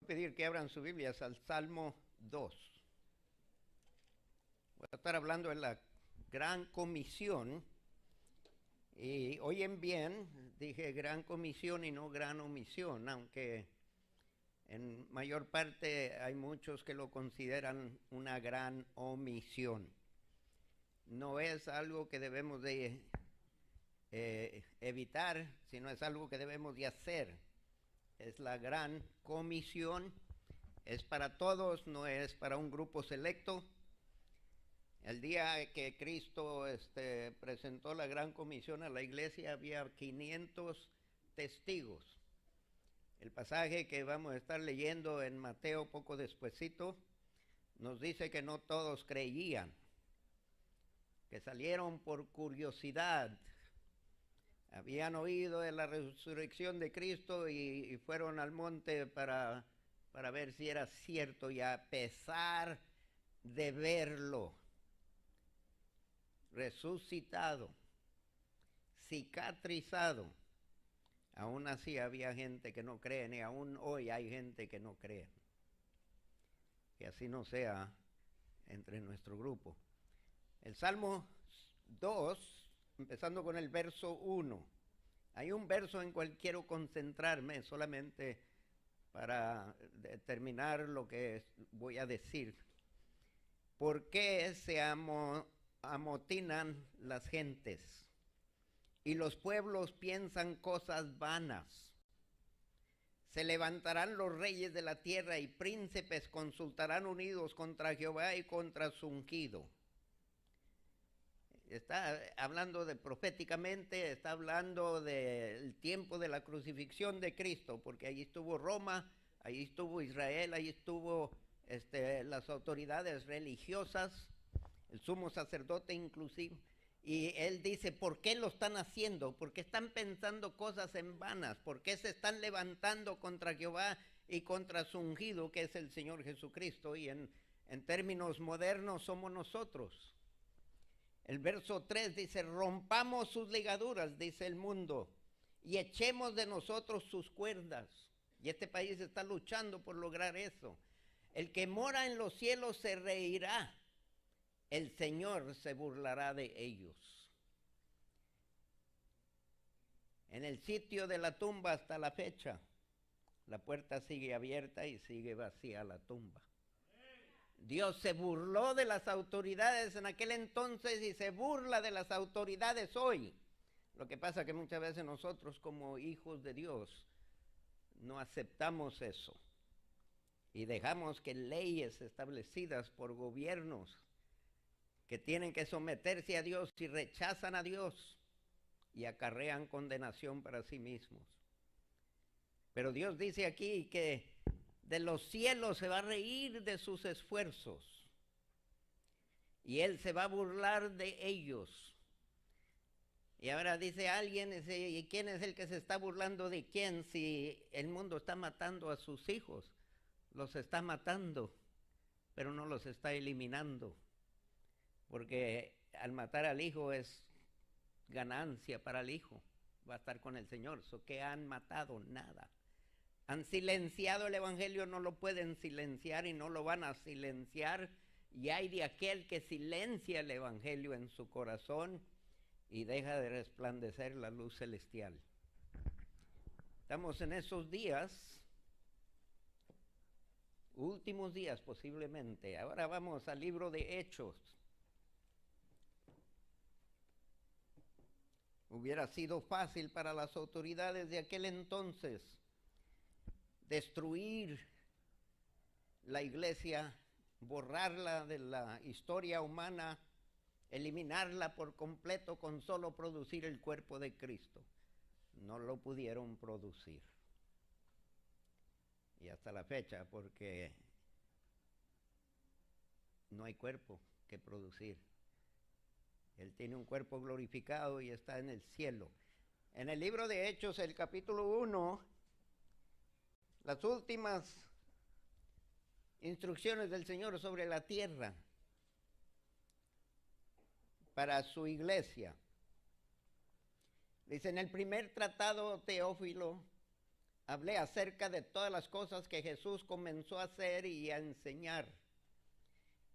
Pedir que abran sus Biblias al Salmo 2. Voy a estar hablando de la Gran Comisión. Y oyen bien, dije Gran Comisión y no Gran Omisión, aunque en mayor parte hay muchos que lo consideran una gran omisión. No es algo que debemos de evitar, sino es algo que debemos de hacer. Es la Gran Comisión. Es para todos, no es para un grupo selecto. El día que Cristo presentó la Gran Comisión a la iglesia había 500 testigos. El pasaje que vamos a estar leyendo en Mateo poco despuesito nos dice que no todos creían, que salieron por curiosidad. Habían oído de la resurrección de Cristo y fueron al monte para ver si era cierto, y a pesar de verlo resucitado, cicatrizado, aún así había gente que no cree, y aún hoy hay gente que no cree. Que así no sea entre nuestro grupo. El Salmo 2, empezando con el verso 1. Hay un verso en cual quiero concentrarme solamente para determinar lo que voy a decir. ¿Por qué se amotinan las gentes y los pueblos piensan cosas vanas? Se levantarán los reyes de la tierra y príncipes consultarán unidos contra Jehová y contra su ungido. Está hablando proféticamente, está hablando del tiempo de la crucifixión de Cristo, porque allí estuvo Roma, allí estuvo Israel, allí estuvo las autoridades religiosas, el sumo sacerdote inclusive. Y él dice, ¿por qué lo están haciendo? ¿Por qué están pensando cosas en vanas? ¿Por qué se están levantando contra Jehová y contra su ungido, que es el Señor Jesucristo? Y en términos modernos somos nosotros. El verso 3 dice, rompamos sus ligaduras, dice el mundo, y echemos de nosotros sus cuerdas. Y este país está luchando por lograr eso. El que mora en los cielos se reirá, el Señor se burlará de ellos. En el sitio de la tumba hasta la fecha, la puerta sigue abierta y sigue vacía la tumba. Dios se burló de las autoridades en aquel entonces y se burla de las autoridades hoy. Lo que pasa es que muchas veces nosotros como hijos de Dios no aceptamos eso y dejamos que leyes establecidas por gobiernos que tienen que someterse a Dios y rechazan a Dios y acarrean condenación para sí mismos. Pero Dios dice aquí que de los cielos se va a reír de sus esfuerzos y Él se va a burlar de ellos. Y ahora dice alguien, ¿y quién es el que se está burlando de quién? Si el mundo está matando a sus hijos, los está matando, pero no los está eliminando, porque al matar al hijo es ganancia para el hijo, va a estar con el Señor. ¿Qué han matado? Nada. Han silenciado el evangelio, no lo pueden silenciar y no lo van a silenciar. Y hay de aquel que silencia el evangelio en su corazón y deja de resplandecer la luz celestial. Estamos en esos días, últimos días posiblemente. Ahora vamos al libro de Hechos. Hubiera sido fácil para las autoridades de aquel entonces destruir la iglesia, borrarla de la historia humana, eliminarla por completo con solo producir el cuerpo de Cristo. No lo pudieron producir. Y hasta la fecha, porque no hay cuerpo que producir. Él tiene un cuerpo glorificado y está en el cielo. En el libro de Hechos, el capítulo 1, las últimas instrucciones del Señor sobre la tierra para su iglesia. Dice, en el primer tratado, Teófilo, hablé acerca de todas las cosas que Jesús comenzó a hacer y a enseñar.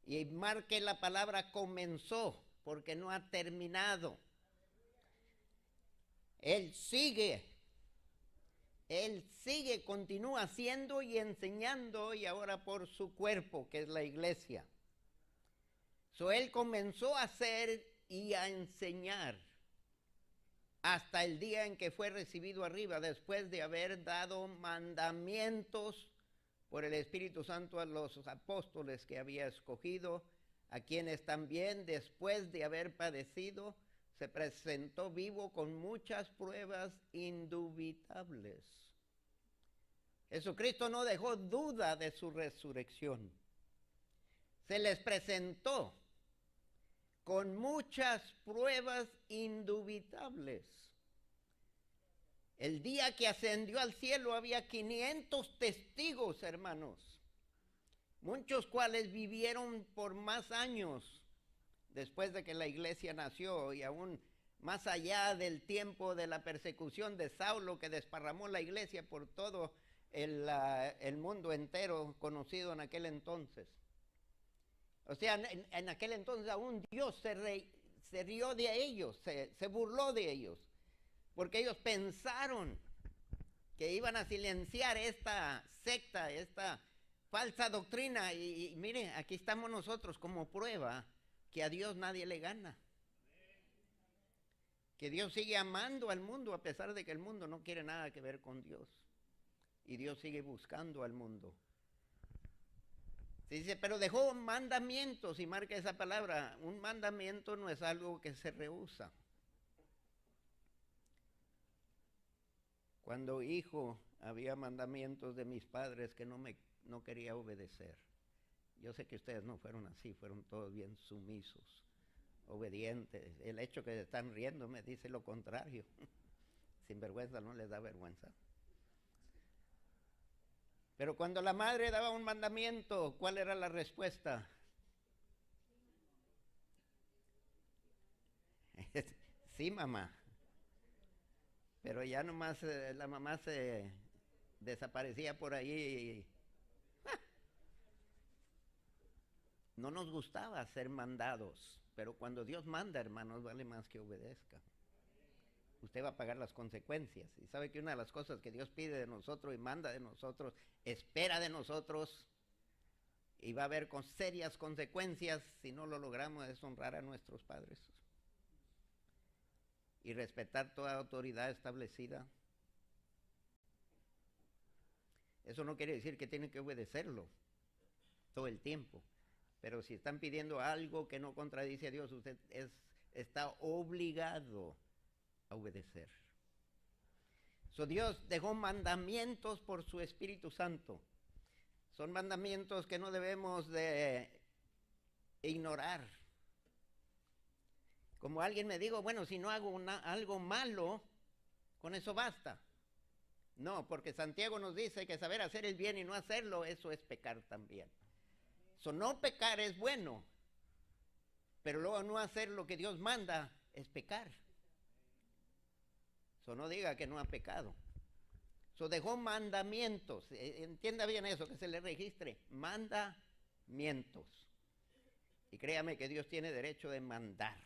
Y marque la palabra comenzó, porque no ha terminado. Él sigue, continúa haciendo y enseñando, y ahora por su cuerpo, que es la iglesia. Él comenzó a hacer y a enseñar hasta el día en que fue recibido arriba, después de haber dado mandamientos por el Espíritu Santo a los apóstoles que había escogido, a quienes también después de haber padecido se presentó vivo con muchas pruebas indubitables. Jesucristo no dejó duda de su resurrección. Se les presentó con muchas pruebas indubitables. El día que ascendió al cielo había 500 testigos, hermanos, muchos cuales vivieron por más años después de que la iglesia nació, y aún más allá del tiempo de la persecución de Saulo, que desparramó la iglesia por todo el mundo entero conocido en aquel entonces. O sea, en aquel entonces aún Dios se rió de ellos, se burló de ellos, porque ellos pensaron que iban a silenciar esta secta, esta falsa doctrina. Y mire, aquí estamos nosotros como prueba que a Dios nadie le gana. Que Dios sigue amando al mundo a pesar de que el mundo no quiere nada que ver con Dios. Y Dios sigue buscando al mundo. Se dice, pero dejó mandamientos, y marca esa palabra. Un mandamiento no es algo que se rehúsa. Cuando hijo, había mandamientos de mis padres que no quería obedecer. Yo sé que ustedes no fueron así, fueron todos bien sumisos, obedientes. El hecho que se están riendo me dice lo contrario. Sin vergüenza no les da vergüenza. Pero cuando la madre daba un mandamiento, ¿cuál era la respuesta? Sí, mamá. Pero ya nomás la mamá se desaparecía por ahí. No nos gustaba ser mandados, pero cuando Dios manda, hermanos, vale más que obedezca. Usted va a pagar las consecuencias. Y sabe que una de las cosas que Dios pide de nosotros y manda de nosotros, espera de nosotros, y va a haber serias consecuencias si no lo logramos, es honrar a nuestros padres y respetar toda autoridad establecida. Eso no quiere decir que tienen que obedecerlo todo el tiempo, pero si están pidiendo algo que no contradice a Dios, usted está obligado a obedecer. Dios dejó mandamientos por su Espíritu Santo. Son mandamientos que no debemos de ignorar. Como alguien me dijo, bueno, si no hago algo malo, con eso basta. No, porque Santiago nos dice que saber hacer el bien y no hacerlo, eso es pecar también. No pecar es bueno, pero luego no hacer lo que Dios manda es pecar. No diga que no ha pecado. Dejó mandamientos. Entienda bien eso, que se le registre. Mandamientos. Y créame que Dios tiene derecho de mandar.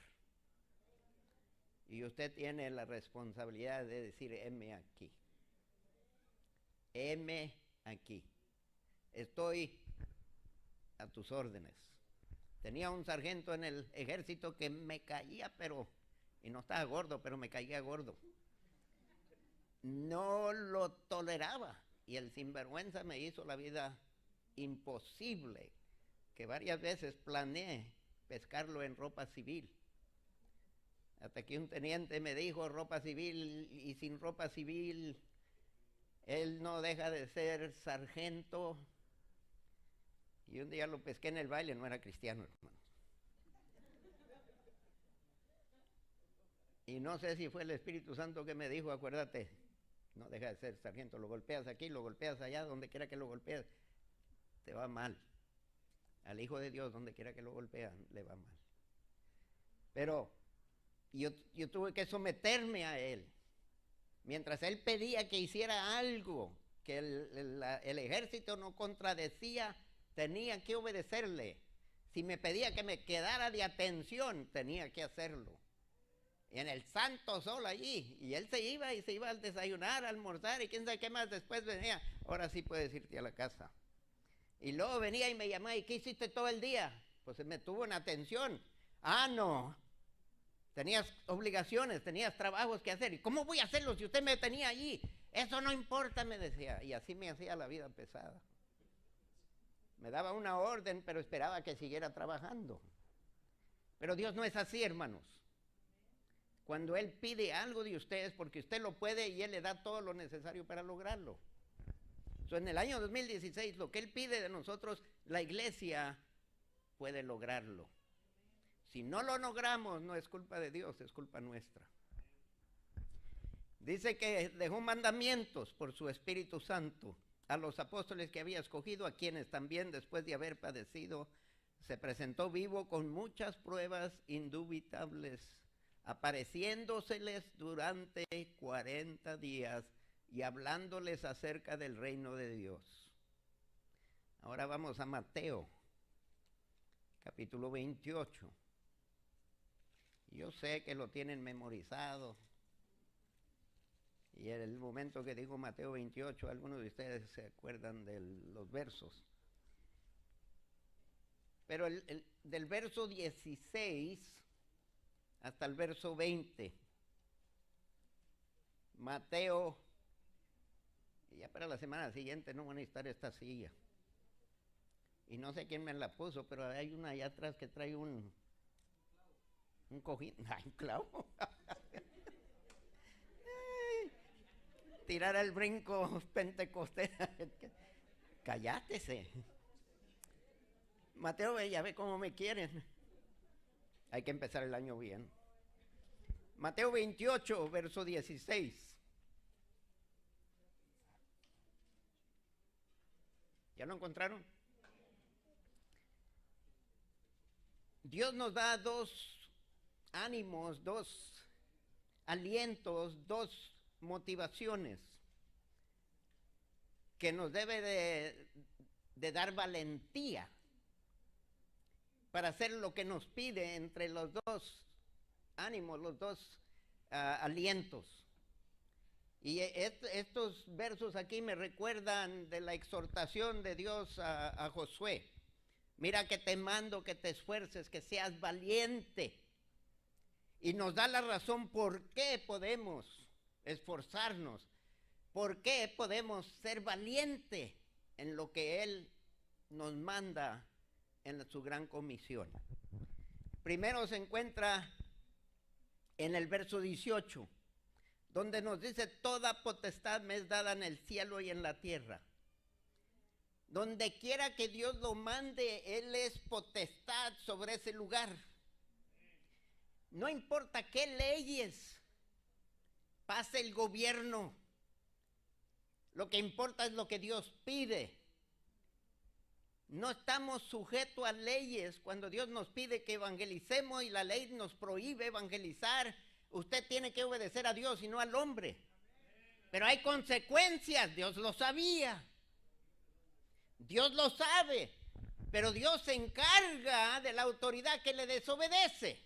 Y usted tiene la responsabilidad de decir, heme aquí. Heme aquí. Estoy a tus órdenes. Tenía un sargento en el ejército que me caía, y no estaba gordo, pero me caía gordo. No lo toleraba, y el sinvergüenza me hizo la vida imposible, que varias veces planeé pescarlo en ropa civil. Hasta que un teniente me dijo, ropa civil, y sin ropa civil él no deja de ser sargento. Y un día lo pesqué en el baile, no era cristiano, hermanos. Y no sé si fue el Espíritu Santo que me dijo, acuérdate, no deja de ser sargento, lo golpeas aquí, lo golpeas allá, donde quiera que lo golpees, te va mal. Al Hijo de Dios, donde quiera que lo golpean, le va mal. Pero yo tuve que someterme a él. Mientras él pedía que hiciera algo que el ejército no contradecía, tenía que obedecerle. Si me pedía que me quedara de atención, tenía que hacerlo. Y en el santo sol allí, y él se iba al desayunar, a almorzar, y quién sabe qué más, después venía, ahora sí puedes irte a la casa. Y luego venía y me llamaba, ¿y qué hiciste todo el día? Pues me tuvo en atención. Ah, no, tenías obligaciones, tenías trabajos que hacer, ¿y cómo voy a hacerlo si usted me tenía allí? Eso no importa, me decía, y así me hacía la vida pesada. Me daba una orden, pero esperaba que siguiera trabajando. Pero Dios no es así, hermanos. Cuando Él pide algo de ustedes, porque usted lo puede y Él le da todo lo necesario para lograrlo. En el año 2016, lo que Él pide de nosotros, la iglesia puede lograrlo. Si no lo logramos, no es culpa de Dios, es culpa nuestra. Dice que dejó mandamientos por su Espíritu Santo a los apóstoles que había escogido, a quienes también, después de haber padecido, se presentó vivo con muchas pruebas indubitables, apareciéndoseles durante 40 días y hablándoles acerca del reino de Dios. Ahora vamos a Mateo, capítulo 28. Yo sé que lo tienen memorizado. Y en el momento que digo Mateo 28, algunos de ustedes se acuerdan de los versos. Pero del verso 16 hasta el verso 20, Mateo, y ya para la semana siguiente no van a necesitar esta silla. Y no sé quién me la puso, pero hay una allá atrás que trae un cojín. Ay, un clavo. Tirar el brinco pentecostés. Cállate. Mateo, ya ve cómo me quieren. Hay que empezar el año bien. Mateo 28, verso 16. ¿Ya lo encontraron? Dios nos da dos ánimos, dos alientos, dos motivaciones que nos debe de dar valentía para hacer lo que nos pide entre los dos ánimos, los dos alientos. Y estos versos aquí me recuerdan de la exhortación de Dios a Josué. Mira que te mando que te esfuerces, que seas valiente. Y nos da la razón por qué podemos esforzarnos, por qué podemos ser valientes en lo que Él nos manda en su gran comisión. Primero se encuentra en el verso 18, donde nos dice: toda potestad me es dada en el cielo y en la tierra. Donde quiera que Dios lo mande, Él es potestad sobre ese lugar. No importa qué leyes pase el gobierno, lo que importa es lo que Dios pide. No estamos sujetos a leyes. Cuando Dios nos pide que evangelicemos y la ley nos prohíbe evangelizar, usted tiene que obedecer a Dios y no al hombre. Pero hay consecuencias, Dios lo sabía. Dios lo sabe, pero Dios se encarga de la autoridad que le desobedece.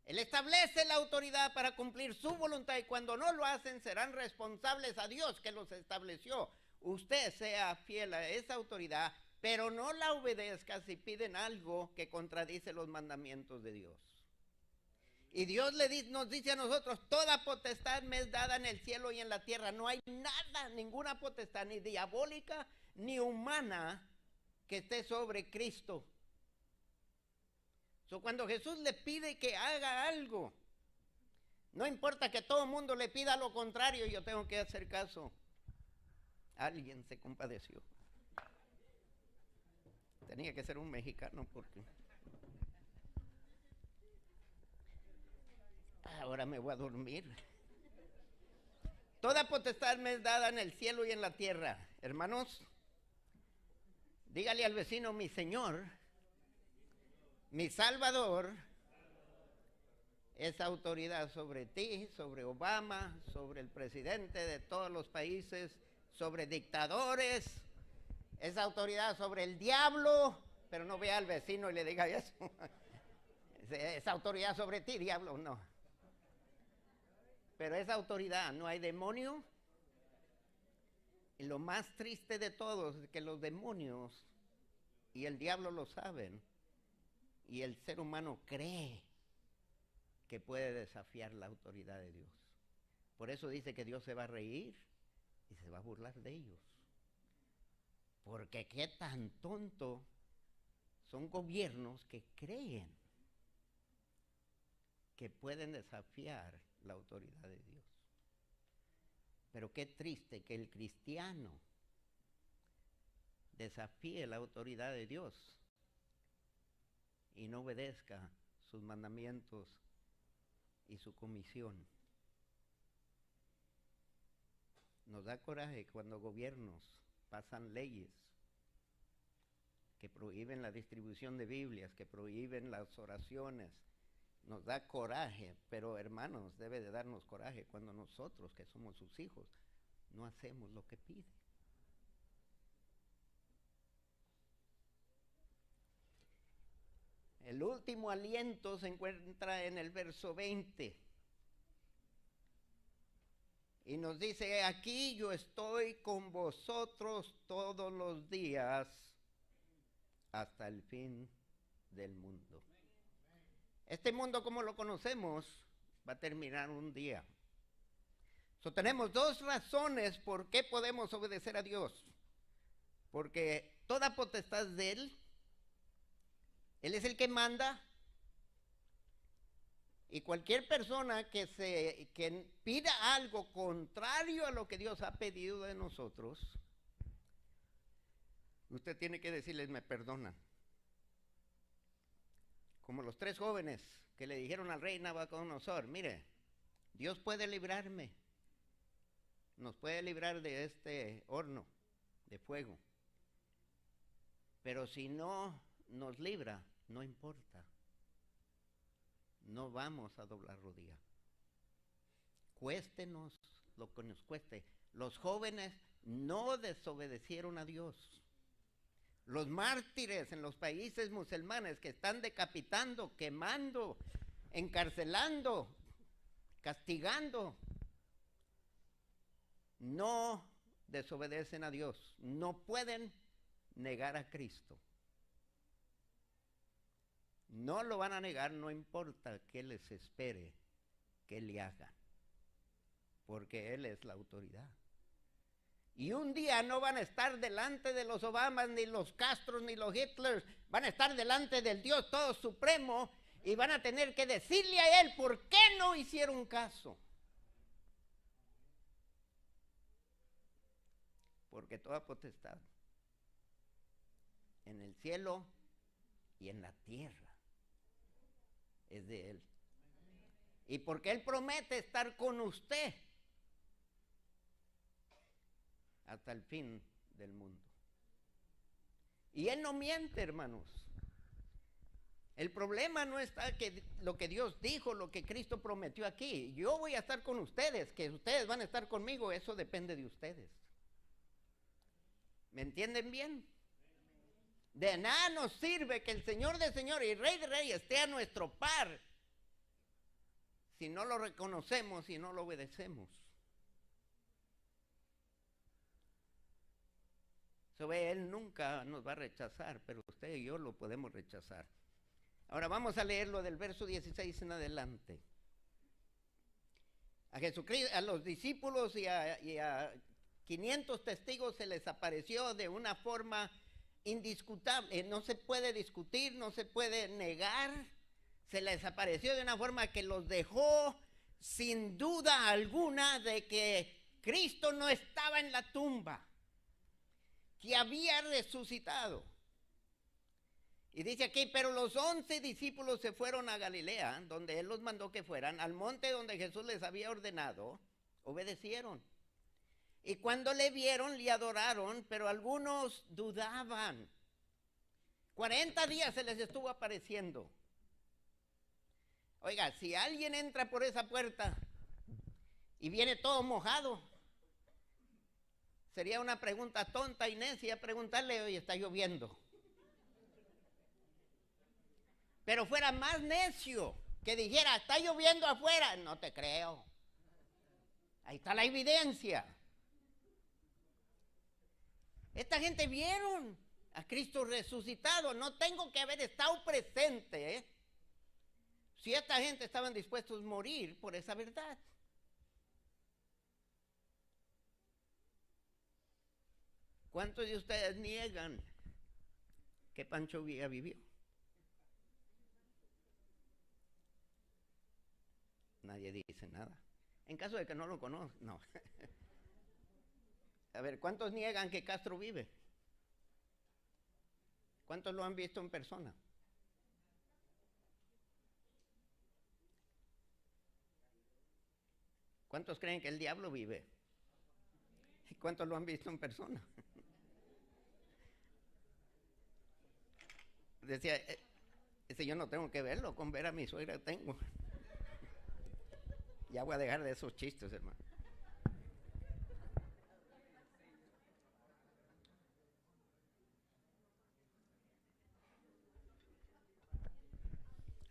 Él establece la autoridad para cumplir su voluntad y cuando no lo hacen serán responsables a Dios que los estableció. Usted sea fiel a esa autoridad, pero no la obedezca si piden algo que contradice los mandamientos de Dios. Y Dios nos dice a nosotros: toda potestad me es dada en el cielo y en la tierra. No hay nada, ninguna potestad, ni diabólica ni humana, que esté sobre Cristo. Cuando Jesús le pide que haga algo, no importa que todo el mundo le pida lo contrario, yo tengo que hacer caso. Alguien se compadeció. Tenía que ser un mexicano porque... ahora me voy a dormir. Toda potestad me es dada en el cielo y en la tierra. Hermanos, dígale al vecino: mi Señor, mi Salvador, Esa autoridad sobre ti, sobre Obama, sobre el presidente de todos los países, sobre dictadores, esa autoridad sobre el diablo, pero no vea al vecino y le diga eso. Esa autoridad sobre ti, diablo, no. Pero esa autoridad, no hay demonio. Y lo más triste de todo es que los demonios y el diablo lo saben. Y el ser humano cree que puede desafiar la autoridad de Dios. Por eso dice que Dios se va a reír y se va a burlar de ellos. Porque qué tan tonto son gobiernos que creen que pueden desafiar la autoridad de Dios. Pero qué triste que el cristiano desafíe la autoridad de Dios y no obedezca sus mandamientos y su comisión. Nos da coraje cuando gobiernos pasan leyes que prohíben la distribución de Biblias, que prohíben las oraciones. Nos da coraje, pero hermanos, debe de darnos coraje cuando nosotros, que somos sus hijos, no hacemos lo que pide. El último aliento se encuentra en el verso 20. Y nos dice, aquí yo estoy con vosotros todos los días hasta el fin del mundo. Este mundo como lo conocemos va a terminar un día. Tenemos dos razones por qué podemos obedecer a Dios. Porque toda potestad es de Él. Él es el que manda. Y cualquier persona que pida algo contrario a lo que Dios ha pedido de nosotros, usted tiene que decirles, me perdonan. Como los 3 jóvenes que le dijeron al rey Nabucodonosor, mire, Dios puede librarme, nos puede librar de este horno de fuego, pero si no nos libra, no importa. No vamos a doblar rodilla. Cuéstenos lo que nos cueste. Los jóvenes no desobedecieron a Dios. Los mártires en los países musulmanes que están decapitando, quemando, encarcelando, castigando, no desobedecen a Dios. No pueden negar a Cristo. No lo van a negar, no importa qué les espere que le hagan, porque Él es la autoridad. Y un día no van a estar delante de los Obamas, ni los Castros, ni los Hitlers, van a estar delante del Dios todo supremo y van a tener que decirle a Él por qué no hicieron caso. Porque toda potestad en el cielo y en la tierra es de Él. Y porque Él promete estar con usted hasta el fin del mundo. Y Él no miente, hermanos. El problema no está que lo que Dios dijo, lo que Cristo prometió aquí. Yo voy a estar con ustedes, que ustedes van a estar conmigo, eso depende de ustedes. ¿Me entienden bien? De nada nos sirve que el Señor de señores y Rey de reyes esté a nuestro par si no lo reconocemos y no lo obedecemos. Él nunca nos va a rechazar, pero usted y yo lo podemos rechazar. Ahora vamos a leerlo del verso 16 en adelante. A Jesucristo, a los discípulos y a 500 testigos se les apareció de una forma indiscutible, no se puede discutir, no se puede negar, se les apareció de una forma que los dejó sin duda alguna de que Cristo no estaba en la tumba, que había resucitado. Y dice aquí, pero los 11 discípulos se fueron a Galilea, donde Él los mandó que fueran, al monte donde Jesús les había ordenado, obedecieron. Y cuando le vieron, le adoraron, pero algunos dudaban. 40 días se les estuvo apareciendo. Oiga, si alguien entra por esa puerta y viene todo mojado, sería una pregunta tonta y necia preguntarle, oye, está lloviendo. Pero fuera más necio que dijera, está lloviendo afuera, no te creo. Ahí está la evidencia. Esta gente vieron a Cristo resucitado, no tengo que haber estado presente, ¿eh? Si esta gente estaban dispuestos a morir por esa verdad. ¿Cuántos de ustedes niegan que Pancho Villa vivió? Nadie dice nada. En caso de que no lo conozcan, no. A ver, ¿cuántos niegan que Castro vive? ¿Cuántos lo han visto en persona? ¿Cuántos creen que el diablo vive? ¿Y cuántos lo han visto en persona? Decía, ese yo no tengo que verlo, con ver a mi suegra tengo. Ya voy a dejar de esos chistes, hermano.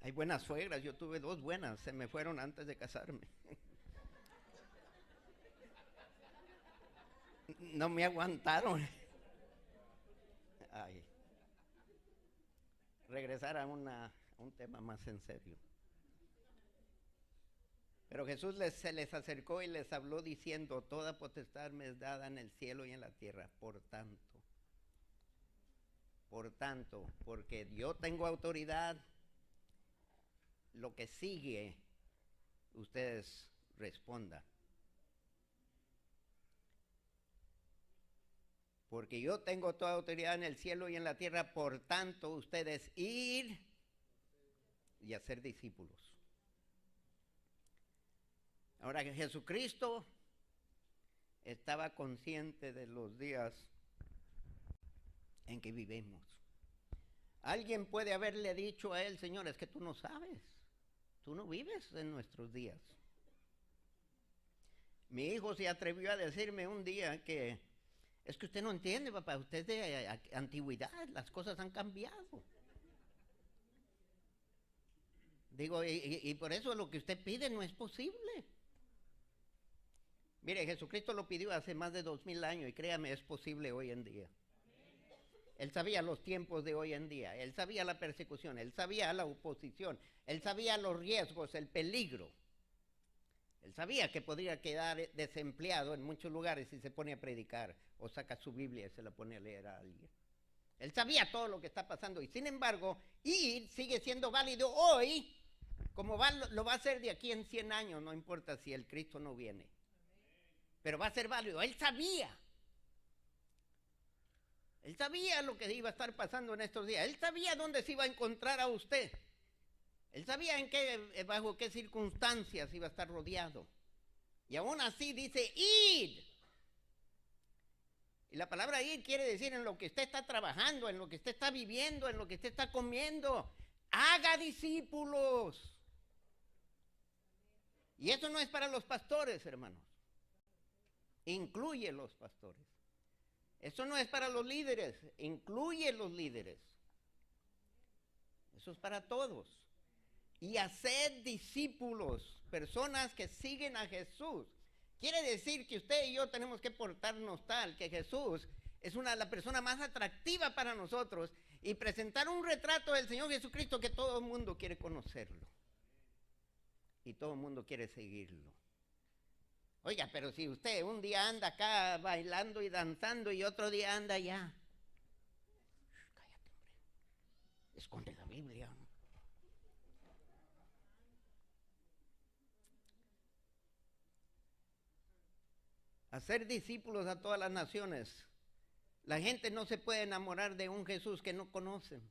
Hay buenas suegras, yo tuve 2 buenas, se me fueron antes de casarme. No me aguantaron. Ay. Regresar a un tema más en serio. Pero Jesús se les acercó y les habló diciendo, toda potestad me es dada en el cielo y en la tierra. Por tanto, porque yo tengo autoridad, lo que sigue, ustedes respondan. Porque yo tengo toda autoridad en el cielo y en la tierra, por tanto, ustedes ir y hacer discípulos. Ahora que Jesucristo estaba consciente de los días en que vivimos. Alguien puede haberle dicho a él, Señor, es que tú no sabes, tú no vives en nuestros días. Mi hijo se atrevió a decirme un día que es que usted no entiende, papá, usted es de antigüedad, las cosas han cambiado. Digo, y por eso lo que usted pide no es posible. Mire, Jesucristo lo pidió hace más de 2000 años y créame, es posible hoy en día. Él sabía los tiempos de hoy en día, él sabía la persecución, él sabía la oposición, él sabía los riesgos, el peligro. Él sabía que podría quedar desempleado en muchos lugares si se pone a predicar o saca su Biblia y se la pone a leer a alguien. Él sabía todo lo que está pasando y sin embargo, ir sigue siendo válido hoy como lo va a ser de aquí en 100 años, no importa si el Cristo no viene. Pero va a ser válido. Él sabía lo que iba a estar pasando en estos días. Él sabía dónde se iba a encontrar a usted. Él sabía bajo qué circunstancias iba a estar rodeado. Y aún así dice, id. Y la palabra ir quiere decir en lo que usted está trabajando, en lo que usted está viviendo, en lo que usted está comiendo. Haga discípulos. Y eso no es para los pastores, hermanos. Incluye los pastores. Eso no es para los líderes, incluye los líderes. Eso es para todos. Y hacer discípulos, personas que siguen a Jesús. Quiere decir que usted y yo tenemos que portarnos tal, que Jesús es la persona más atractiva para nosotros y presentar un retrato del Señor Jesucristo que todo el mundo quiere conocerlo. Y todo el mundo quiere seguirlo. Oiga, pero si usted un día anda acá bailando y danzando y otro día anda allá. Cállate, hombre. Esconde la Biblia. Hacer discípulos a todas las naciones. La gente no se puede enamorar de un Jesús que no conocen.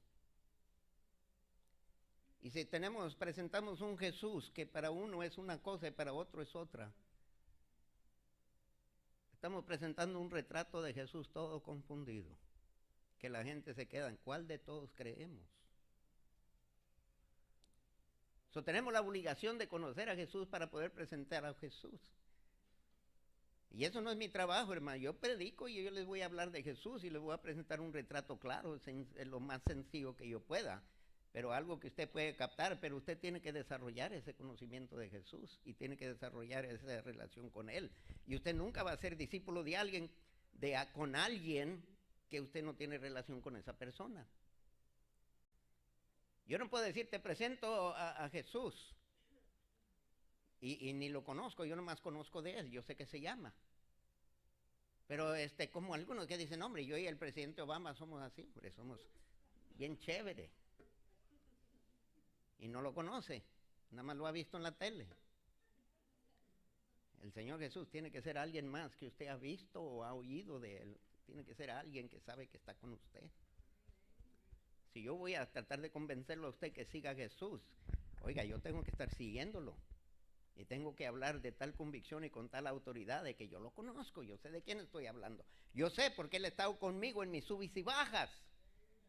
Y si presentamos un Jesús que para uno es una cosa y para otro es otra. Estamos presentando un retrato de Jesús todo confundido, que la gente se queda en cuál de todos creemos. Tenemos la obligación de conocer a Jesús para poder presentar a Jesús. Y eso no es mi trabajo, hermano. Yo predico y yo les voy a hablar de Jesús y les voy a presentar un retrato claro, es lo más sencillo que yo pueda, pero algo que usted puede captar, pero usted tiene que desarrollar ese conocimiento de Jesús y tiene que desarrollar esa relación con Él. Y usted nunca va a ser discípulo de alguien, con alguien que usted no tiene relación con esa persona. Yo no puedo decir, te presento a Jesús. Y ni lo conozco, yo nomás conozco de él, yo sé que se llama. Pero como algunos que dicen, hombre, yo y el presidente Obama somos así, hombre, somos bien chévere. Y no lo conoce, nada más lo ha visto en la tele. El Señor Jesús tiene que ser alguien más que usted ha visto o ha oído de él. Tiene que ser alguien que sabe que está con usted. Si yo voy a tratar de convencerlo a usted que siga a Jesús, oiga, yo tengo que estar siguiéndolo. Y tengo que hablar de tal convicción y con tal autoridad de que yo lo conozco, yo sé de quién estoy hablando. Yo sé porque Él ha estado conmigo en mis subes y bajas.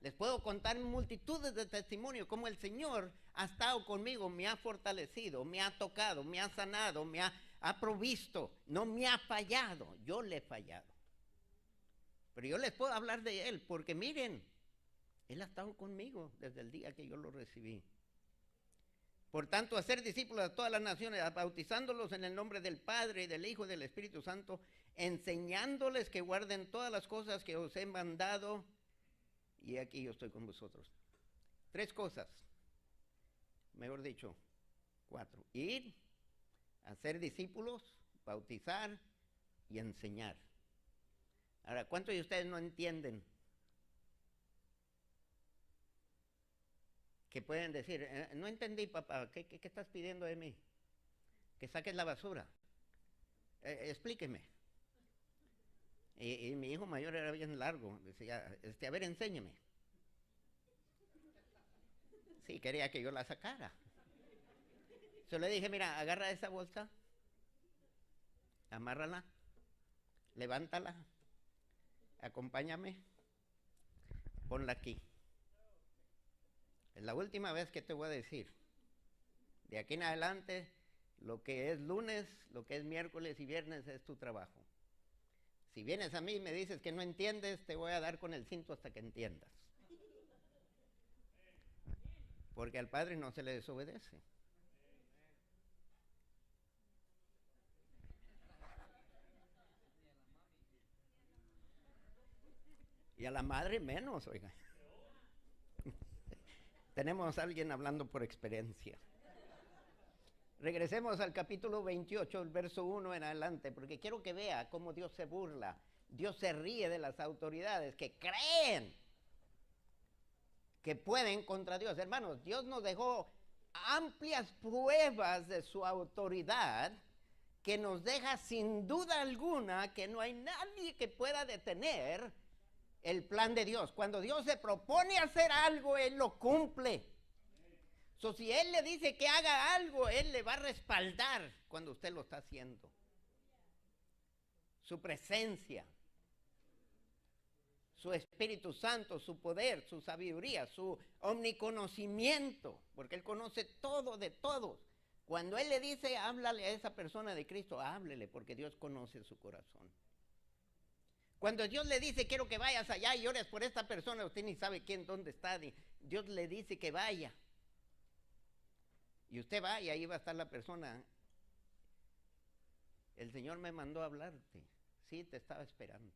Les puedo contar multitudes de testimonios cómo el Señor ha estado conmigo, me ha fortalecido, me ha tocado, me ha sanado, me ha provisto, no me ha fallado, yo le he fallado. Pero yo les puedo hablar de Él porque miren, Él ha estado conmigo desde el día que yo lo recibí. Por tanto, hacer discípulos de todas las naciones, bautizándolos en el nombre del Padre, del Hijo y del Espíritu Santo, enseñándoles que guarden todas las cosas que os he mandado, y aquí yo estoy con vosotros. 3 cosas, mejor dicho, 4. Ir, hacer discípulos, bautizar y enseñar. Ahora, ¿cuántos de ustedes no entienden? Que pueden decir, no entendí, papá, ¿qué estás pidiendo de mí? Que saques la basura. Explíqueme. Y mi hijo mayor era bien largo, decía, a ver, enséñeme. Sí, quería que yo la sacara. Yo le dije, mira, agarra esa bolsa, amárrala, levántala, acompáñame, ponla aquí. Es la última vez que te voy a decir. De aquí en adelante, lo que es lunes, lo que es miércoles y viernes es tu trabajo. Si vienes a mí y me dices que no entiendes, te voy a dar con el cinto hasta que entiendas. Porque al Padre no se le desobedece. Y a la madre menos, oiga. Tenemos a alguien hablando por experiencia. Regresemos al capítulo 28, el verso 1 en adelante, porque quiero que vea cómo Dios se burla. Dios se ríe de las autoridades que creen que pueden contra Dios. Hermanos, Dios nos dejó amplias pruebas de su autoridad que nos deja sin duda alguna que no hay nadie que pueda detener el plan de Dios. Cuando Dios se propone hacer algo, Él lo cumple. Si Él le dice que haga algo, Él le va a respaldar cuando usted lo está haciendo. Su presencia, su Espíritu Santo, su poder, su sabiduría, su omniconocimiento, porque Él conoce todo de todos. Cuando Él le dice, háblale a esa persona de Cristo, háblele, porque Dios conoce su corazón. Cuando Dios le dice, quiero que vayas allá y ores por esta persona, usted ni sabe dónde está, Dios le dice que vaya. Y usted va y ahí va a estar la persona. El Señor me mandó a hablarte. Sí, te estaba esperando.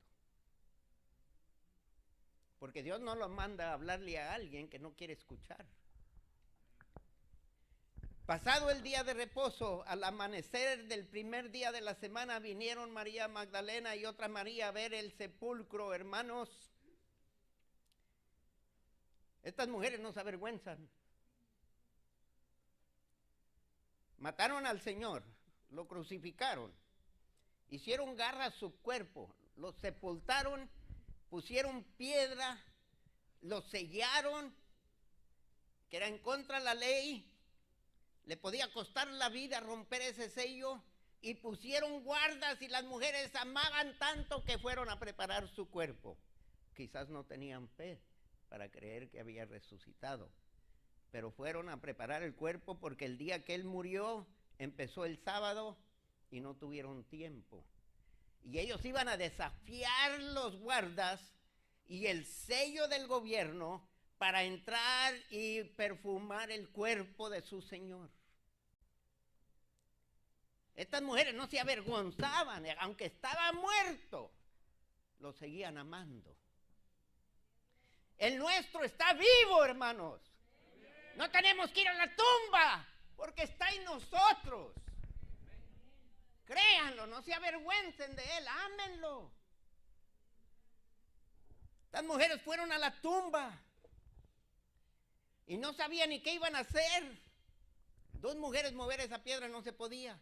Porque Dios no lo manda a hablarle a alguien que no quiere escuchar. Pasado el día de reposo, al amanecer del primer día de la semana, vinieron María Magdalena y otra María a ver el sepulcro, hermanos. Estas mujeres no se avergüenzan. Mataron al Señor, lo crucificaron, hicieron garra a su cuerpo, lo sepultaron, pusieron piedra, lo sellaron, que era en contra de la ley, le podía costar la vida romper ese sello, y pusieron guardas y las mujeres amaban tanto que fueron a preparar su cuerpo. Quizás no tenían fe para creer que había resucitado, pero fueron a preparar el cuerpo porque el día que él murió empezó el sábado y no tuvieron tiempo. Y ellos iban a desafiar los guardas y el sello del gobierno para entrar y perfumar el cuerpo de su Señor. Estas mujeres no se avergonzaban, aunque estaba muerto, lo seguían amando. El nuestro está vivo, hermanos. No tenemos que ir a la tumba, porque está en nosotros. Créanlo, no se avergüencen de él, ámenlo. Estas mujeres fueron a la tumba y no sabían ni qué iban a hacer. 2 mujeres mover esa piedra no se podía.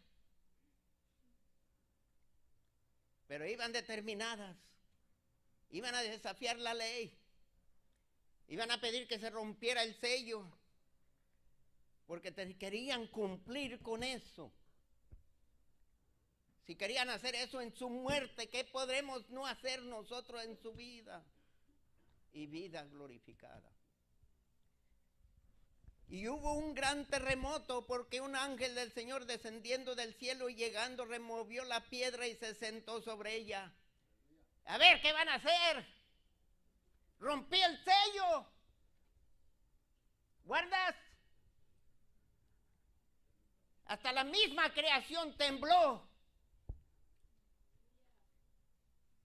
Pero iban determinadas, iban a desafiar la ley, iban a pedir que se rompiera el sello, porque querían cumplir con eso. Si querían hacer eso en su muerte, ¿qué podremos no hacer nosotros en su vida? Y vida glorificada. Y hubo un gran terremoto porque un ángel del Señor descendiendo del cielo y llegando removió la piedra y se sentó sobre ella. A ver, ¿qué van a hacer? Rompí el sello. ¿Guardas? Hasta la misma creación tembló.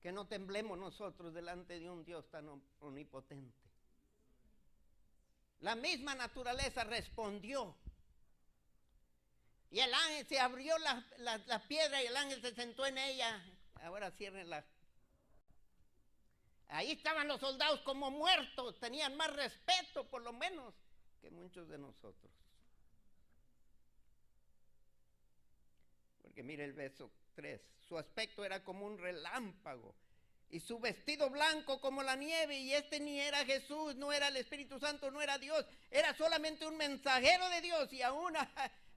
Que no temblemos nosotros delante de un Dios tan omnipotente. La misma naturaleza respondió. Y el ángel se abrió la piedra y el ángel se sentó en ella. Ahora ciérrenla. Ahí estaban los soldados como muertos. Tenían más respeto, por lo menos, que muchos de nosotros. Porque mire el verso 3. Su aspecto era como un relámpago y su vestido blanco como la nieve, y este ni era Jesús, no era el Espíritu Santo, no era Dios, era solamente un mensajero de Dios, y aún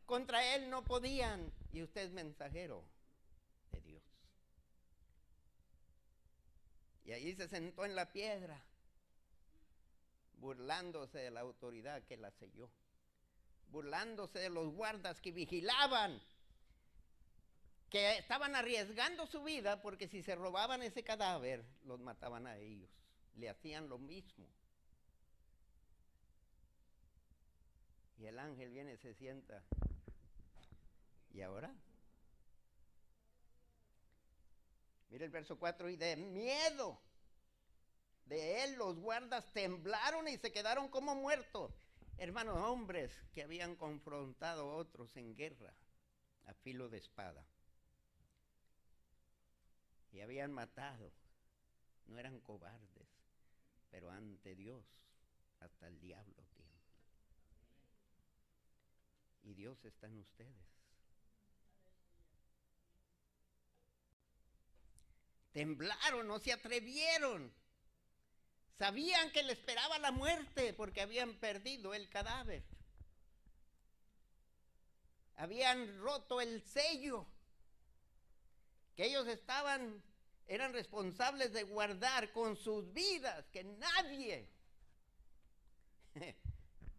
contra él no podían. Y usted es mensajero de Dios. Y allí se sentó en la piedra, burlándose de la autoridad que la selló, burlándose de los guardas que vigilaban, que estaban arriesgando su vida, porque si se robaban ese cadáver, los mataban a ellos. Le hacían lo mismo. Y el ángel viene y se sienta. ¿Y ahora? Mire el verso 4, y de miedo de él los guardas temblaron y se quedaron como muertos. Hermanos, hombres que habían confrontado a otros en guerra a filo de espada. Y habían matado, no eran cobardes, pero ante Dios hasta el diablo tiembla. Y Dios está en ustedes. Temblaron, no se atrevieron. Sabían que le esperaba la muerte porque habían perdido el cadáver. Habían roto el sello que ellos eran responsables de guardar con sus vidas, que nadie.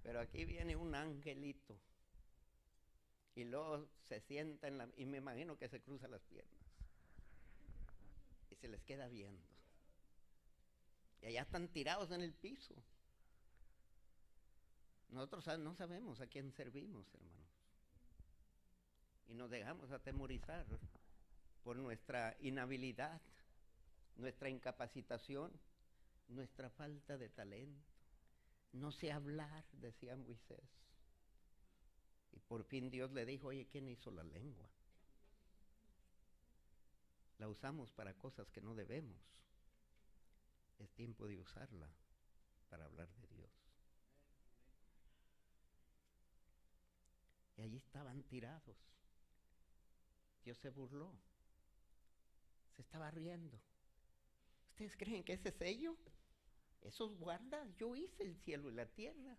Pero aquí viene un angelito y luego se sienta y me imagino que se cruza las piernas y se les queda viendo. Y allá están tirados en el piso. Nosotros no sabemos a quién servimos, hermanos. Y nos dejamos atemorizar por nuestra inhabilidad, nuestra incapacitación, nuestra falta de talento. No sé hablar, decía Moisés. Y por fin Dios le dijo, oye, ¿quién hizo la lengua? La usamos para cosas que no debemos. Es tiempo de usarla para hablar de Dios. Y allí estaban tirados. Dios se burló. Se estaba riendo. ¿Ustedes creen que ese sello, esos guardas, yo hice el cielo y la tierra?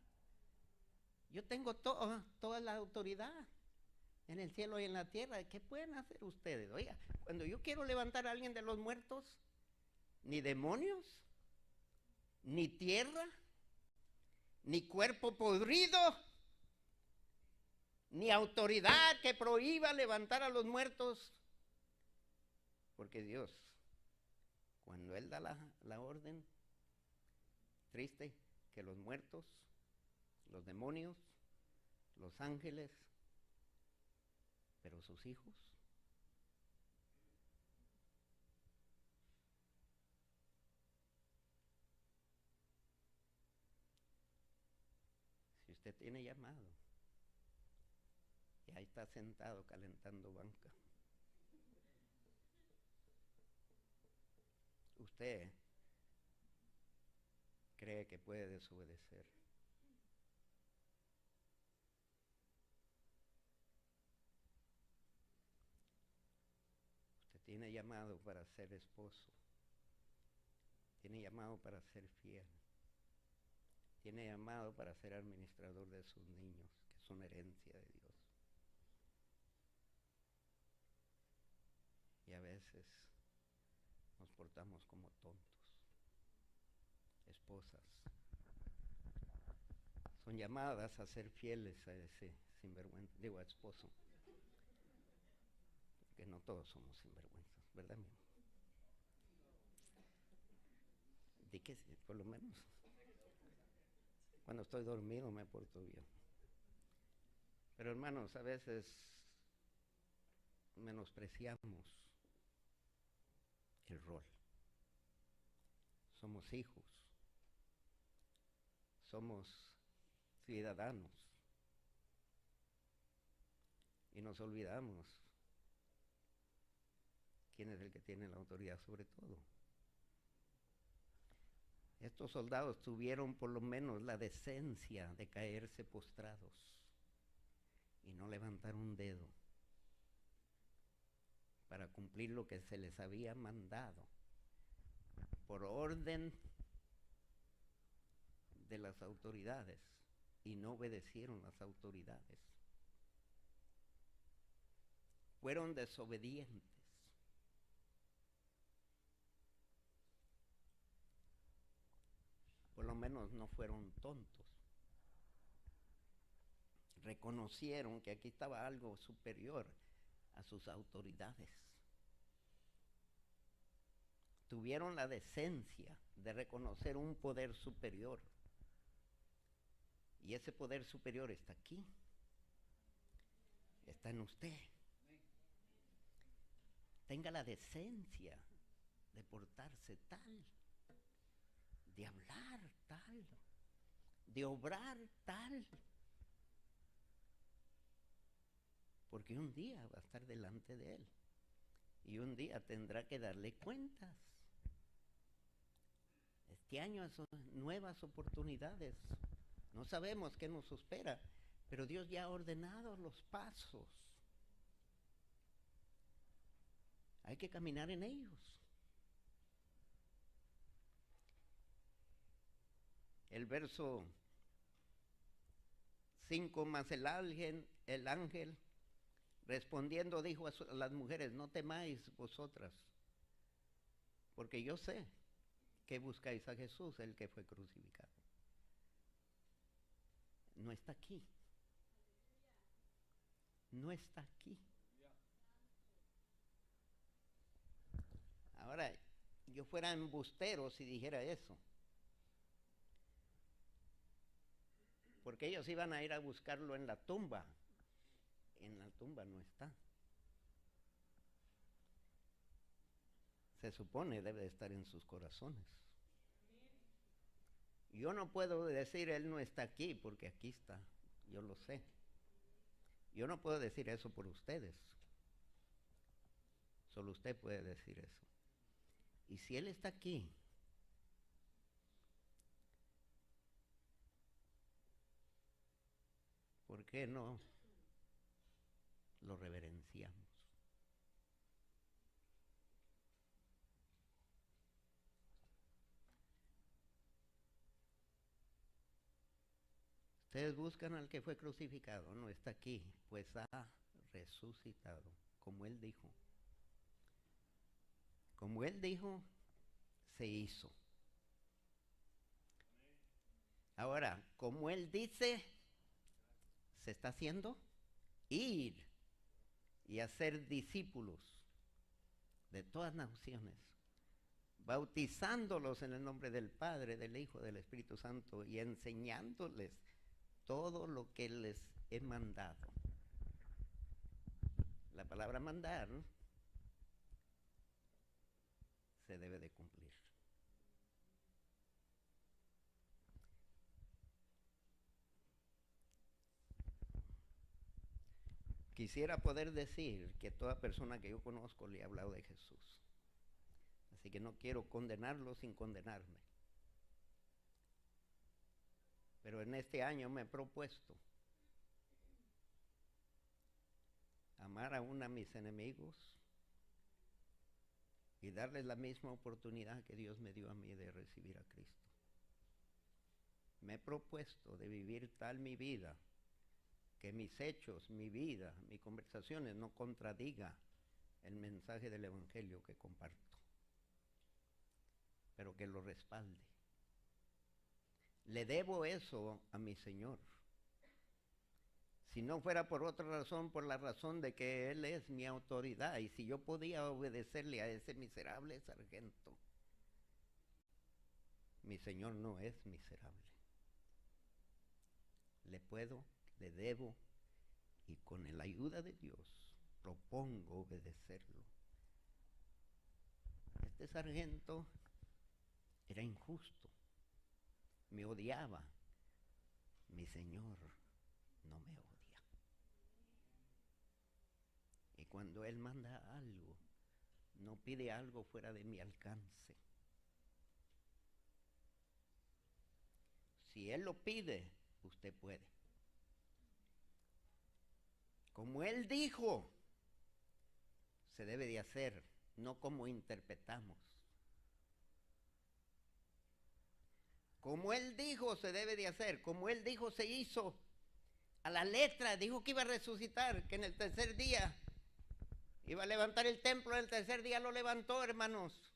Yo tengo toda la autoridad en el cielo y en la tierra. ¿Qué pueden hacer ustedes? Oiga, cuando yo quiero levantar a alguien de los muertos, ni demonios, ni tierra, ni cuerpo podrido, ni autoridad que prohíba levantar a los muertos. Porque Dios, cuando Él da la orden, triste que los muertos, los demonios, los ángeles, pero sus hijos, si usted tiene llamado y ahí está sentado calentando banca, usted cree que puede desobedecer. Usted tiene llamado para ser esposo, tiene llamado para ser fiel, tiene llamado para ser administrador de sus niños, que son herencia de Dios. Y a veces nos portamos como tontos. Esposas son llamadas a ser fieles a ese sinvergüenza, digo, a esposo, porque no todos somos sinvergüenzas, ¿verdad, amigo? Di que sí, por lo menos cuando estoy dormido me porto bien. Pero hermanos, a veces menospreciamos el rol. Somos hijos, somos ciudadanos y nos olvidamos quién es el que tiene la autoridad sobre todo. Estos soldados tuvieron por lo menos la decencia de caerse postrados y no levantar un dedo para cumplir lo que se les había mandado por orden de las autoridades, y no obedecieron las autoridades. Fueron desobedientes. Por lo menos no fueron tontos. Reconocieron que aquí estaba algo superior a sus autoridades. Tuvieron la decencia de reconocer un poder superior. Y ese poder superior está aquí. Está en usted. Tenga la decencia de portarse tal, de hablar tal, de obrar tal. Porque un día va a estar delante de Él. Y un día tendrá que darle cuentas. Este año son nuevas oportunidades. No sabemos qué nos espera, pero Dios ya ha ordenado los pasos. Hay que caminar en ellos. El verso 5 más el ángel respondiendo dijo a las mujeres: no temáis vosotras, porque yo sé que buscáis a Jesús, el que fue crucificado. No está aquí. No está aquí. Ahora, yo fuera embustero si dijera eso, porque ellos iban a ir a buscarlo en la tumba. En la tumba no está. Se supone debe de estar en sus corazones. Yo no puedo decir Él no está aquí, porque aquí está, yo lo sé. Yo no puedo decir eso por ustedes. Solo usted puede decir eso. Y si Él está aquí, ¿por qué no lo reverenciamos? Ustedes buscan al que fue crucificado, no está aquí, pues ha resucitado, como Él dijo. Como Él dijo, se hizo. Ahora, como Él dice, se está haciendo ir y hacer discípulos de todas naciones, bautizándolos en el nombre del Padre, del Hijo, del Espíritu Santo y enseñándoles todo lo que les he mandado. La palabra mandar se debe de cumplir. Quisiera poder decir que toda persona que yo conozco le ha hablado de Jesús. Así que no quiero condenarlo sin condenarme. Pero en este año me he propuesto amar aún a mis enemigos y darles la misma oportunidad que Dios me dio a mí de recibir a Cristo. Me he propuesto de vivir tal mi vida que mis hechos, mi vida, mis conversaciones no contradiga el mensaje del Evangelio que comparto, pero que lo respalde. Le debo eso a mi Señor. Si no fuera por otra razón, por la razón de que Él es mi autoridad, y si yo podía obedecerle a ese miserable sargento, mi Señor no es miserable. Le puedo, le debo, y con la ayuda de Dios propongo obedecerlo. Este sargento era injusto, me odiaba. Mi Señor no me odia. Y cuando Él manda algo, no pide algo fuera de mi alcance. Si Él lo pide, usted puede. Como Él dijo, se debe de hacer, no como interpretamos. Como Él dijo, se debe de hacer. Como Él dijo, se hizo. A la letra, dijo que iba a resucitar, que en el tercer día iba a levantar el templo, en el tercer día lo levantó, hermanos.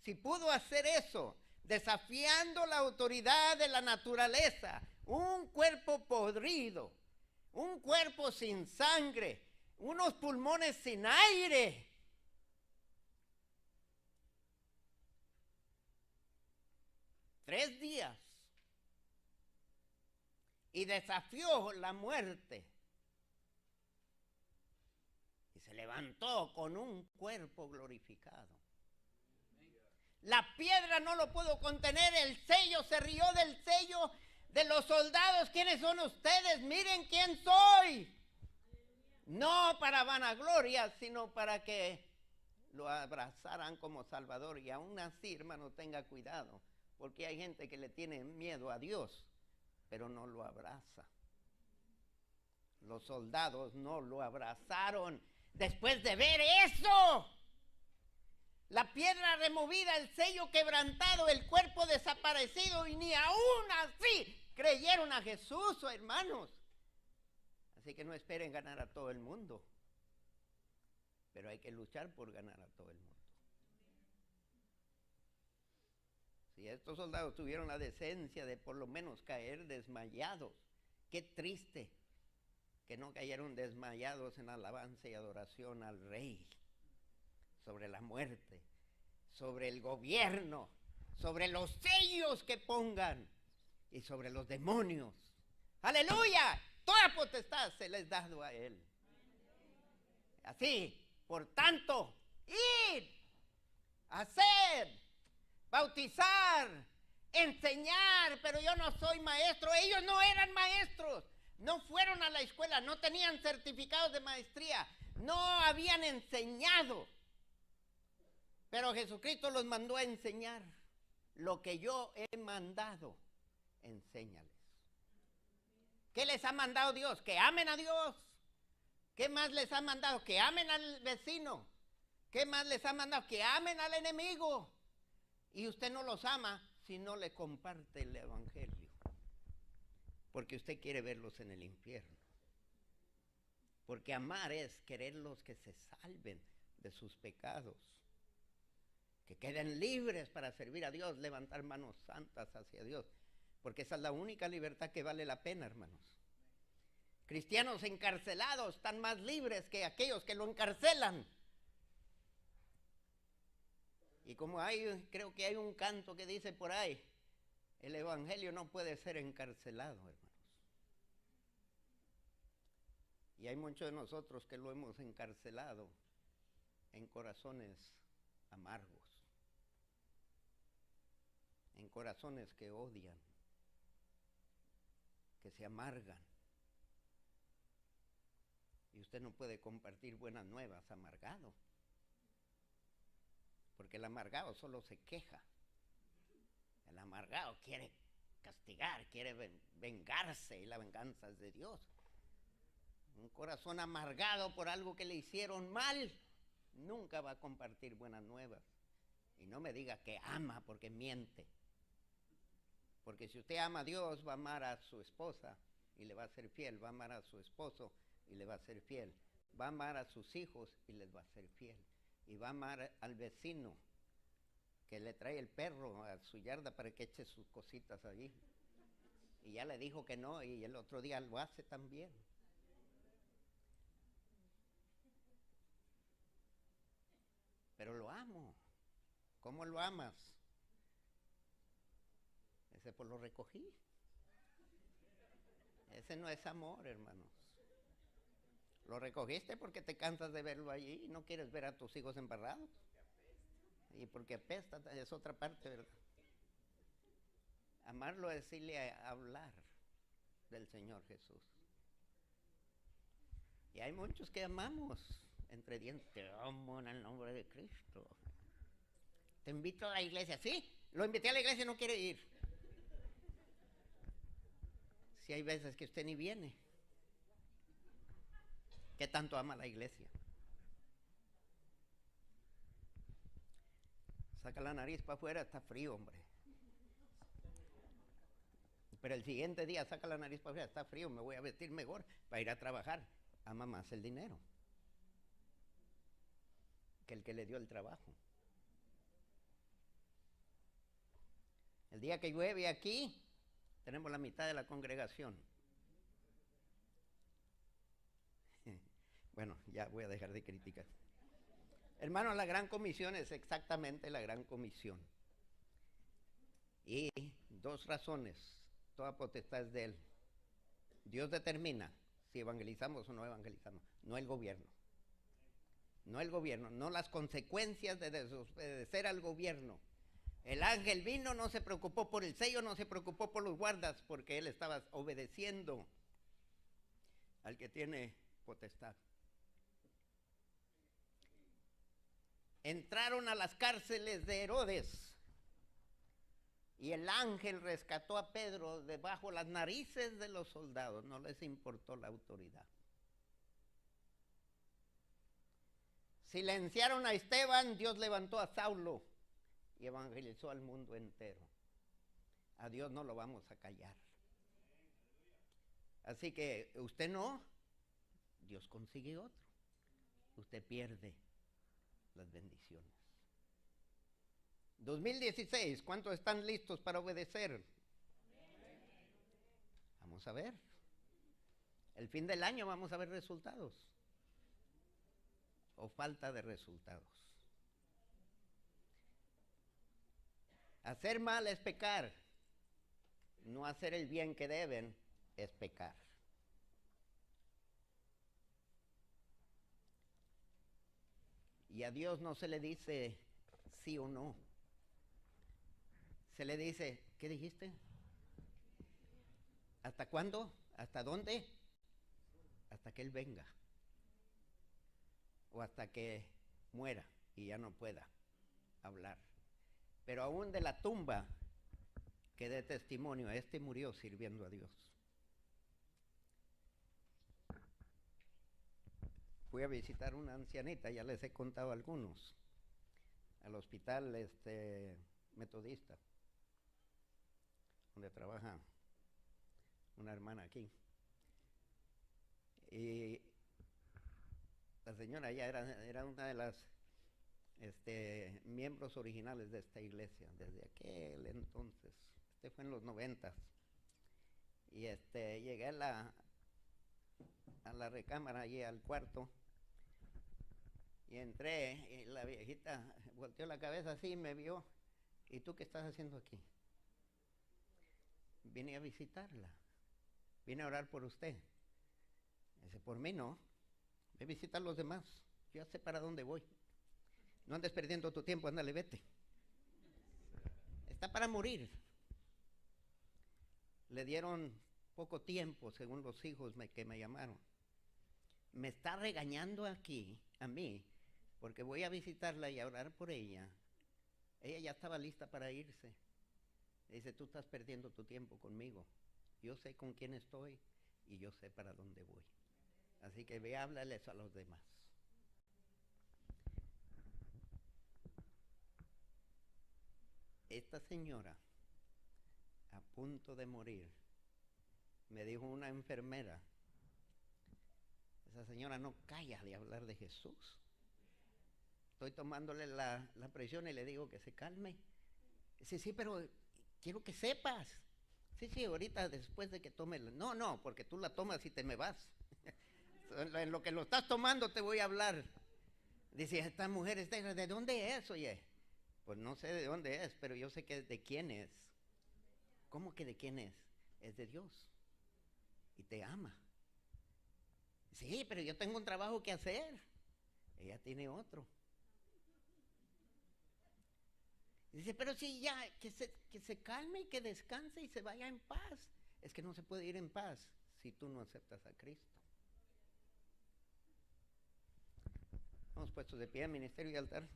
Si pudo hacer eso, desafiando la autoridad de la naturaleza, un cuerpo podrido, un cuerpo sin sangre, unos pulmones sin aire. Tres días. Y desafió la muerte. Y se levantó con un cuerpo glorificado. La piedra no lo pudo contener, el sello se rió del sello de los soldados. ¿Quiénes son ustedes? Miren quién soy. No para vanagloria, sino para que lo abrazaran como Salvador. Y aún así, hermano, tenga cuidado, porque hay gente que le tiene miedo a Dios, pero no lo abraza. Los soldados no lo abrazaron después de ver eso. La piedra removida, el sello quebrantado, el cuerpo desaparecido, y ni aún así creyeron a Jesús, hermanos. Así que no esperen ganar a todo el mundo, pero hay que luchar por ganar a todo el mundo. Si estos soldados tuvieron la decencia de por lo menos caer desmayados, qué triste que no cayeron desmayados en alabanza y adoración al Rey, sobre la muerte, sobre el gobierno, sobre los sellos que pongan y sobre los demonios. ¡Aleluya! Toda potestad se les ha dado a Él. Así, por tanto, ir, hacer, bautizar, enseñar. Pero yo no soy maestro. Ellos no eran maestros, no fueron a la escuela, no tenían certificados de maestría, no habían enseñado. Pero Jesucristo los mandó a enseñar. Lo que yo he mandado, enséñales. ¿Qué les ha mandado Dios? Que amen a Dios. ¿Qué más les ha mandado? Que amen al vecino. ¿Qué más les ha mandado? Que amen al enemigo. Y usted no los ama si no le comparte el evangelio, porque usted quiere verlos en el infierno. Porque amar es quererlos que se salven de sus pecados, que queden libres para servir a Dios, levantar manos santas hacia Dios. porque esa es la única libertad que vale la pena, hermanos. Cristianos encarcelados están más libres que aquellos que lo encarcelan. Y como creo que hay un canto que dice por ahí, el evangelio no puede ser encarcelado, hermanos. Y hay muchos de nosotros que lo hemos encarcelado en corazones amargos, en corazones que odian, que se amargan. Y usted no puede compartir buenas nuevas amargado, porque el amargado solo se queja. El amargado quiere castigar, quiere vengarse, y la venganza es de Dios. Un corazón amargado por algo que le hicieron mal nunca va a compartir buenas nuevas. Y no me diga que ama, porque miente. Porque si usted ama a Dios, va a amar a su esposa y le va a ser fiel. Va a amar a su esposo y le va a ser fiel. Va a amar a sus hijos y les va a ser fiel. Y va a amar al vecino que le trae el perro a su yarda para que eche sus cositas allí. Y ya le dijo que no, y el otro día lo hace también. Pero lo amo. ¿Cómo lo amas? Ese pues lo recogí. Ese no es amor, hermanos. Lo recogiste porque te cansas de verlo allí y no quieres ver a tus hijos embarrados. Y porque apesta, es otra parte, ¿verdad? Amarlo es decirle a hablar del Señor Jesús. Y hay muchos que amamos entre dientes. Te amo en el nombre de Cristo. Te invito a la iglesia. Sí, lo invité a la iglesia y no quiere ir. Si hay veces que usted ni viene. ¿Qué tanto ama la iglesia? Saca la nariz para afuera, está frío, hombre. Pero el siguiente día saca la nariz para afuera, está frío, me voy a vestir mejor para ir a trabajar. Ama más el dinero que el que le dio el trabajo. El día que llueve aquí, tenemos la mitad de la congregación. Bueno, ya voy a dejar de criticar. Hermanos, la gran comisión es exactamente la gran comisión. Y dos razones, toda potestad es de Él. Dios determina si evangelizamos o no evangelizamos, no el gobierno. No el gobierno, no las consecuencias de desobedecer al gobierno. El ángel vino, no se preocupó por el sello, no se preocupó por los guardas, porque él estaba obedeciendo al que tiene potestad. Entraron a las cárceles de Herodes y el ángel rescató a Pedro debajo las narices de los soldados, no les importó la autoridad. Silenciaron a Esteban, Dios levantó a Saulo y evangelizó al mundo entero. A Dios no lo vamos a callar. Así que usted no, Dios consigue otro. Usted pierde las bendiciones. 2016, ¿cuántos están listos para obedecer? Vamos a ver. El fin del año vamos a ver resultados. O falta de resultados. Hacer mal es pecar. No hacer el bien que deben es pecar. Y a Dios no se le dice sí o no. Se le dice, ¿qué dijiste? ¿Hasta cuándo? ¿Hasta dónde? Hasta que Él venga. O hasta que muera y ya no pueda hablar. Pero aún de la tumba que dé testimonio, este murió sirviendo a Dios. Fui a visitar una ancianita, ya les he contado algunos, al hospital metodista, donde trabaja una hermana aquí. Y la señora ya era una de las miembros originales de esta iglesia, desde aquel entonces Este fue en los 90. Y llegué a la recámara, allí al cuarto, y entré, y la viejita volteó la cabeza así y me vio. ¿Y tú qué estás haciendo aquí? Vine a visitarla, vine a orar por usted. Dice, por mí no, ve a visitar a los demás, yo ya sé para dónde voy. No andes perdiendo tu tiempo, ándale, vete. Está para morir. Le dieron poco tiempo, según los hijos que me llamaron. Me está regañando aquí, a mí, porque voy a visitarla y a orar por ella. Ella ya estaba lista para irse. Dice, tú estás perdiendo tu tiempo conmigo. Yo sé con quién estoy y yo sé para dónde voy. Así que ve, háblales a los demás. Esta señora, a punto de morir, me dijo una enfermera, esa señora no calla de hablar de Jesús. Estoy tomándole la presión y le digo que se calme. Dice, sí, pero quiero que sepas. Sí, ahorita después de que tome la... No, porque tú la tomas y te me vas. En lo que lo estás tomando te voy a hablar. Dice, esta mujer, ¿de dónde es, oye? Pues no sé de dónde es, pero yo sé que de quién es. ¿Cómo que de quién es? Es de Dios. Y te ama. Sí, pero yo tengo un trabajo que hacer. Ella tiene otro. Dice, pero si ya, que se calme y que descanse y se vaya en paz. Es que no se puede ir en paz si tú no aceptas a Cristo. Vamos puestos de pie, ministerio y altar.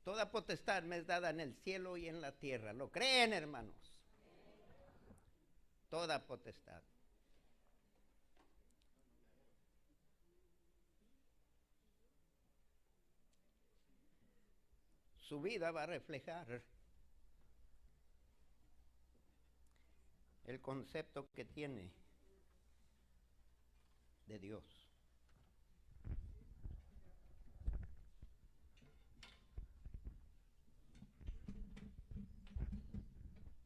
Toda potestad me es dada en el cielo y en la tierra. ¿Lo creen, hermanos? Toda potestad. Su vida va a reflejar el concepto que tiene de Dios.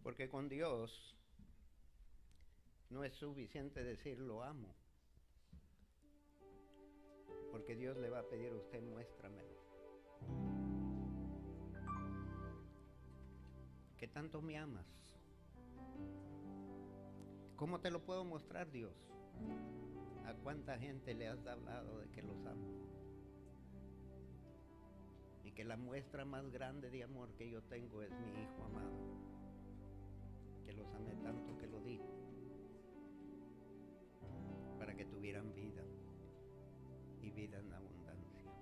Porque con Dios no es suficiente decir lo amo. Porque Dios le va a pedir a usted, muéstramelo. ¿Qué tanto me amas? ¿Cómo te lo puedo mostrar, Dios? ¿A cuánta gente le has hablado de que los amo? Y que la muestra más grande de amor que yo tengo es mi Hijo amado, que los amé tanto que lo di para que tuvieran vida y vida en abundancia.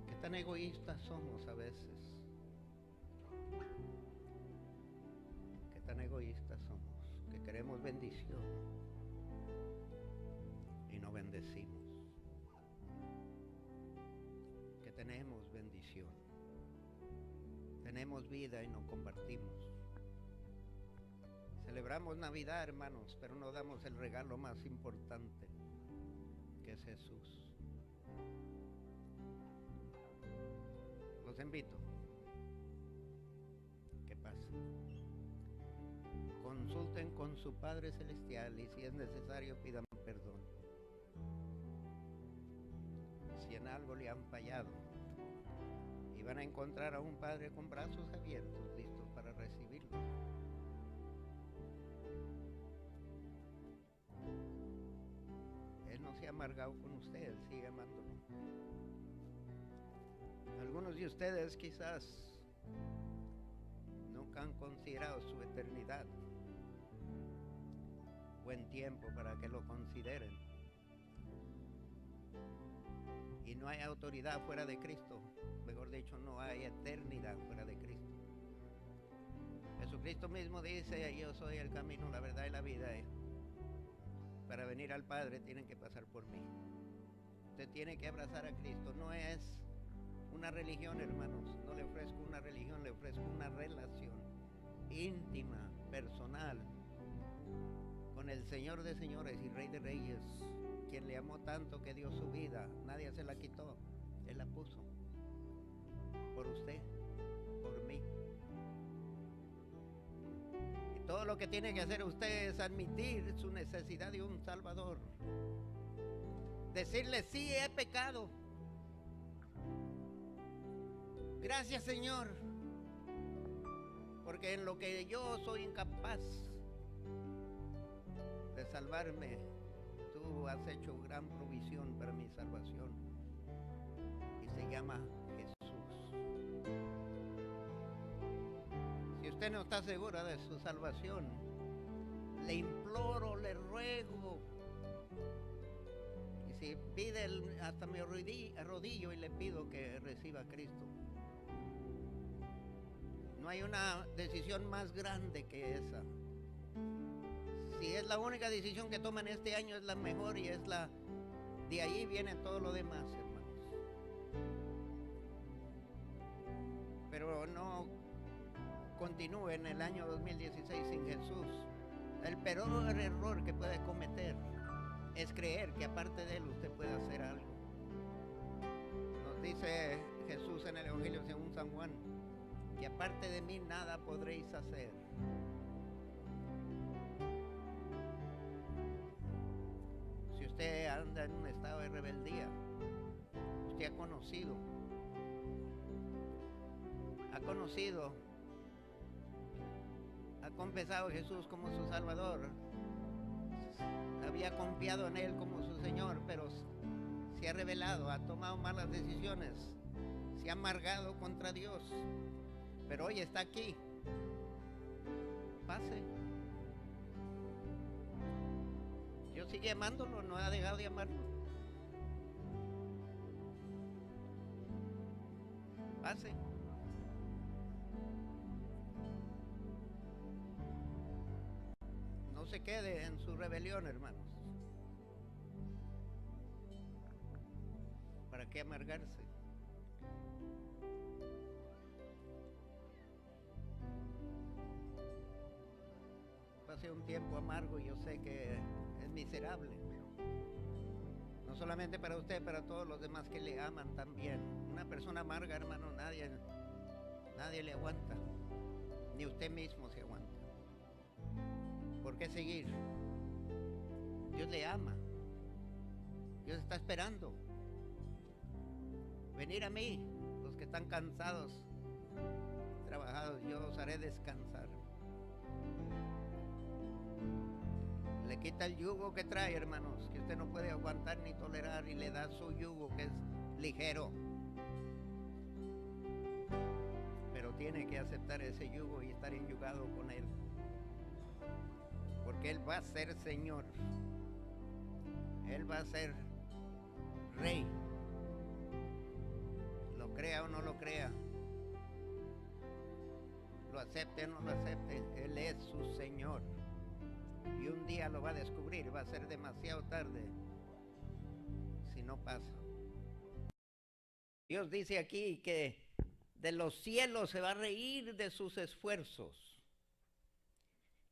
¿Qué tan egoístas somos a veces? ¿Qué tan egoístas somos? Que queremos bendición y no bendecimos. Que tenemos bendición, tenemos vida y no compartimos. Celebramos Navidad, hermanos, pero no damos el regalo más importante, que es Jesús. Los invito. ¿Qué pasa? Consulten con su Padre Celestial y si es necesario pidan perdón. Si en algo le han fallado, y van a encontrar a un Padre con brazos abiertos, listos para recibirlo. Él no se ha amargado con usted, sigue amándolo. Algunos de ustedes quizás nunca han considerado su eternidad. Buen tiempo para que lo consideren. Y no hay autoridad fuera de Cristo. Mejor dicho, no hay eternidad fuera de Cristo. Jesucristo mismo dice, yo soy el camino, la verdad y la vida. Para venir al Padre tienen que pasar por mí. Usted tiene que abrazar a Cristo. No es una religión, hermanos. No le ofrezco una religión, le ofrezco una relación íntima, personal, con el el Señor de señores y Rey de reyes, quien le amó tanto que dio su vida, nadie se la quitó, Él la puso por usted, por mí. Y todo lo que tiene que hacer usted es admitir su necesidad de un Salvador. Decirle: sí, he pecado. Gracias, Señor, porque en lo que yo soy incapaz de salvarme, tú has hecho gran provisión para mi salvación. Y se llama Jesús. Si usted no está segura de su salvación, le imploro, le ruego. Y si pide, hasta me arrodillo y le pido que reciba a Cristo. No hay una decisión más grande que esa. Si es la única decisión que toman este año, es la mejor y es la... De ahí viene todo lo demás, hermanos. Pero no continúe en el año 2016 sin Jesús. El peor error que puede cometer es creer que aparte de Él usted puede hacer algo. Nos dice Jesús en el Evangelio según San Juan, que aparte de mí nada podréis hacer. Si usted anda en un estado de rebeldía, usted ha confesado a Jesús como su Salvador, había confiado en Él como su Señor, pero se ha rebelado, ha tomado malas decisiones, se ha amargado contra Dios, pero hoy está aquí. Pase. Dios sigue amándolo, no ha dejado de amarlo. Pase. No se quede en su rebelión, hermanos. ¿Para qué amargarse? Pasé un tiempo amargo y yo sé que es miserable. No solamente para usted, para todos los demás que le aman también. Una persona amarga, hermano, nadie le aguanta. Ni usted mismo se aguanta. ¿Por qué seguir? Dios le ama. Dios está esperando. Venir a mí, los que están cansados, trabajados, yo os haré descansar. Le quita el yugo que trae, hermanos, que usted no puede aguantar ni tolerar, y le da su yugo que es ligero. Pero tiene que aceptar ese yugo y estar enyugado con Él. Porque Él va a ser Señor. Él va a ser Rey. Lo crea o no lo crea. Lo acepte o no lo acepte. Él es su Señor. Y un día lo va a descubrir. Va a ser demasiado tarde si no pasa. Dios dice aquí que de los cielos se va a reír de sus esfuerzos.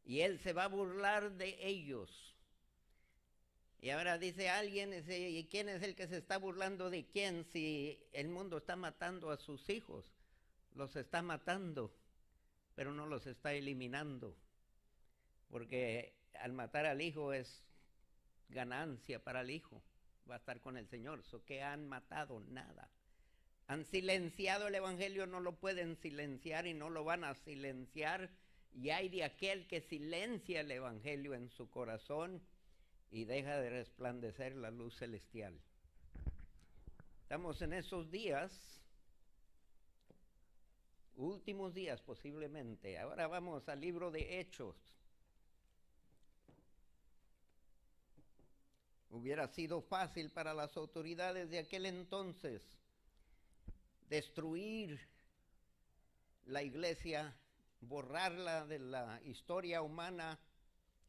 Y Él se va a burlar de ellos. Y ahora dice alguien, ¿y quién es el que se está burlando de quién si el mundo está matando a sus hijos? Los está matando, pero no los está eliminando. Porque al matar al hijo es ganancia para el hijo. Va a estar con el Señor. ¿Qué han matado? Nada. Han silenciado el Evangelio, no lo pueden silenciar y no lo van a silenciar. Y hay de aquel que silencia el Evangelio en su corazón y deja de resplandecer la luz celestial. Estamos en esos días, últimos días posiblemente. Ahora vamos al libro de Hechos. Hubiera sido fácil para las autoridades de aquel entonces destruir la iglesia, borrarla de la historia humana,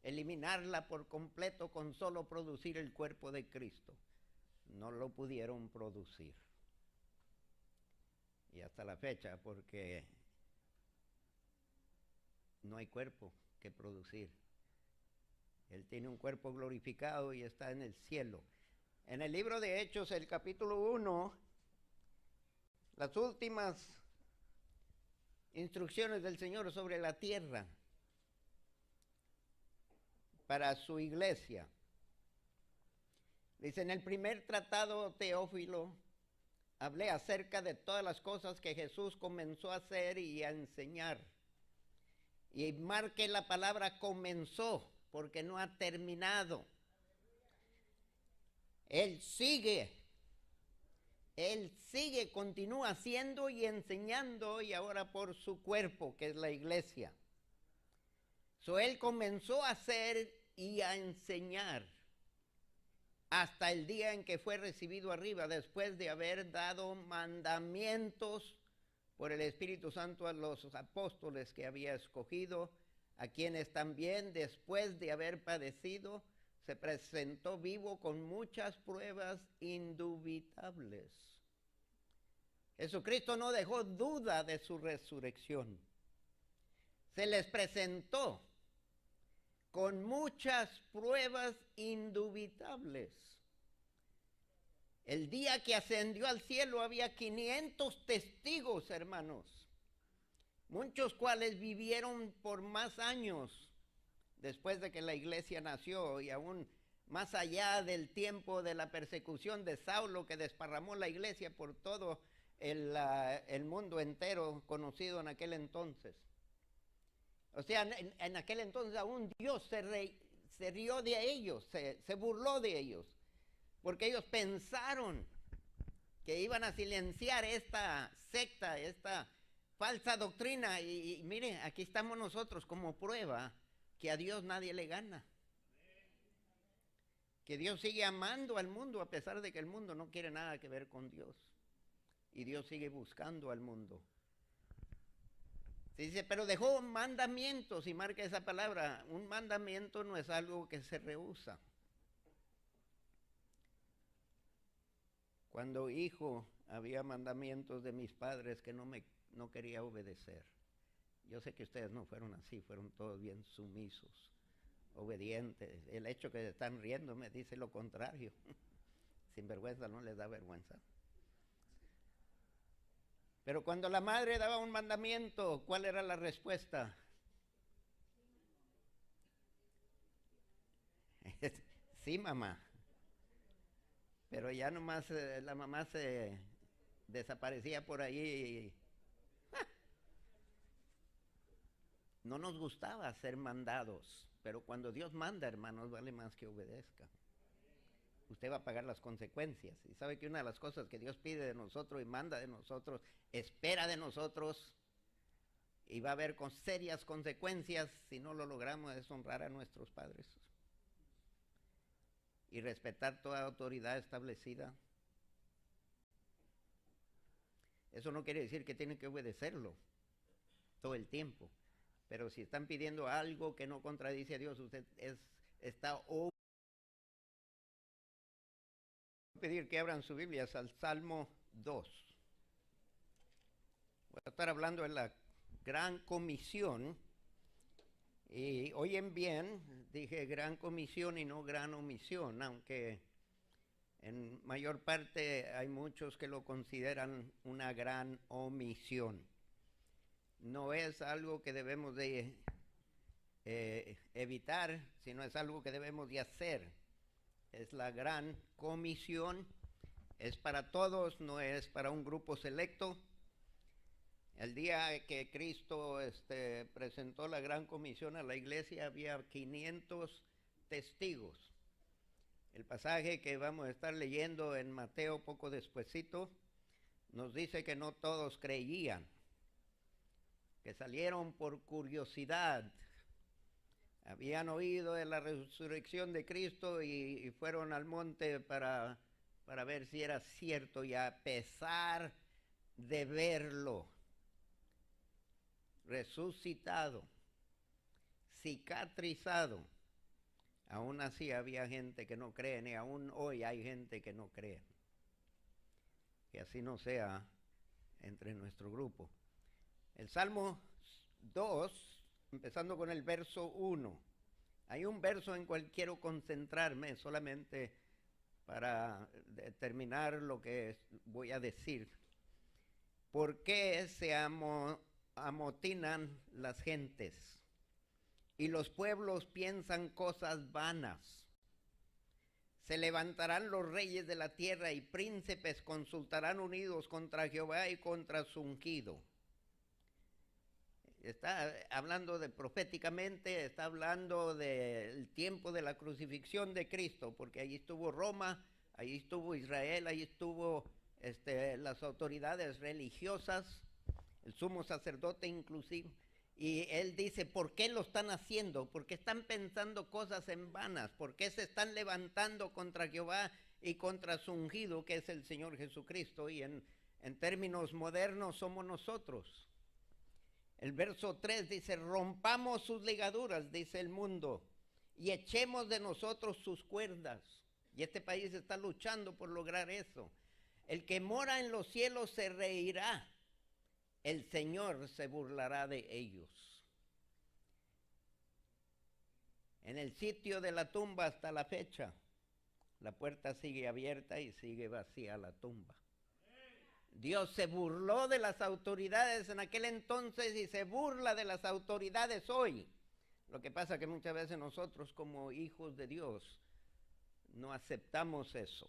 eliminarla por completo con solo producir el cuerpo de Cristo. No lo pudieron producir. Y hasta la fecha, porque no hay cuerpo que producir. Él tiene un cuerpo glorificado y está en el cielo. En el libro de Hechos, el capítulo 1, las últimas instrucciones del Señor sobre la tierra para su iglesia. Dice, en el primer tratado, Teófilo, hablé acerca de todas las cosas que Jesús comenzó a hacer y a enseñar. Y marque la palabra comenzó, porque no ha terminado. Él sigue, continúa haciendo y enseñando, y ahora por su cuerpo, que es la iglesia. Él comenzó a hacer y a enseñar hasta el día en que fue recibido arriba, después de haber dado mandamientos por el Espíritu Santo a los apóstoles que había escogido, a quienes también, después de haber padecido, se presentó vivo con muchas pruebas indubitables. Jesucristo no dejó duda de su resurrección. Se les presentó con muchas pruebas indubitables. El día que ascendió al cielo había 500 testigos, hermanos, muchos cuales vivieron por más años después de que la iglesia nació, y aún más allá del tiempo de la persecución de Saulo, que desparramó la iglesia por todo el mundo entero conocido en aquel entonces. O sea, en aquel entonces aún Dios se rió de ellos, se burló de ellos, porque ellos pensaron que iban a silenciar esta secta, esta falsa doctrina, y mire, aquí estamos nosotros como prueba que a Dios nadie le gana, que Dios sigue amando al mundo a pesar de que el mundo no quiere nada que ver con Dios, y Dios sigue buscando al mundo. Se dice, pero dejó mandamientos, y marca esa palabra. Un mandamiento no es algo que se rehúsa. Cuando hijo, había mandamientos de mis padres que no quería obedecer. Yo sé que ustedes no fueron así, fueron todos bien sumisos, obedientes. El hecho que están riendo me dice lo contrario. Sin vergüenza, no les da vergüenza. Pero cuando la madre daba un mandamiento, ¿cuál era la respuesta? Sí, mamá. Pero ya nomás la mamá se desaparecía por ahí y no nos gustaba ser mandados, pero cuando Dios manda, hermanos, vale más que obedezca. Usted va a pagar las consecuencias. Y sabe que una de las cosas que Dios pide de nosotros y manda de nosotros, espera de nosotros, y va a haber serias consecuencias si no lo logramos, es honrar a nuestros padres y respetar toda autoridad establecida. Eso no quiere decir que tienen que obedecerlo todo el tiempo, pero si están pidiendo algo que no contradice a Dios, usted está pedir que abran sus Biblias al Salmo 2. Voy a estar hablando de la gran comisión, y oyen bien, dije gran comisión y no gran omisión, aunque en mayor parte hay muchos que lo consideran una gran omisión. No es algo que debemos de evitar, sino es algo que debemos de hacer. Es la gran comisión, es para todos, no es para un grupo selecto. El día que Cristo presentó la gran comisión a la iglesia, había 500 testigos. El pasaje que vamos a estar leyendo en Mateo poco despuesito nos dice que no todos creían, que salieron por curiosidad. Habían oído de la resurrección de Cristo y fueron al monte para ver si era cierto, y a pesar de verlo resucitado, cicatrizado, aún así había gente que no cree, y aún hoy hay gente que no cree. Que así no sea entre nuestro grupo. El Salmo 2, empezando con el verso 1. Hay un verso en cual quiero concentrarme solamente para determinar lo que voy a decir. ¿Por qué se amotinan las gentes y los pueblos piensan cosas vanas? Se levantarán los reyes de la tierra y príncipes consultarán unidos contra Jehová y contra su ungido. Está hablando de proféticamente, está hablando del tiempo de la crucifixión de Cristo, porque allí estuvo Roma, allí estuvo Israel, allí estuvo las autoridades religiosas, el sumo sacerdote inclusive. Y él dice, ¿por qué lo están haciendo? ¿Por qué están pensando cosas en vanas? ¿Por qué se están levantando contra Jehová y contra su ungido, que es el Señor Jesucristo? Y en términos modernos somos nosotros. El verso 3 dice, rompamos sus ligaduras, dice el mundo, y echemos de nosotros sus cuerdas. Y este país está luchando por lograr eso. El que mora en los cielos se reirá, el Señor se burlará de ellos. En el sitio de la tumba hasta la fecha, la puerta sigue abierta y sigue vacía la tumba. Dios se burló de las autoridades en aquel entonces y se burla de las autoridades hoy. Lo que pasa es que muchas veces nosotros como hijos de Dios no aceptamos eso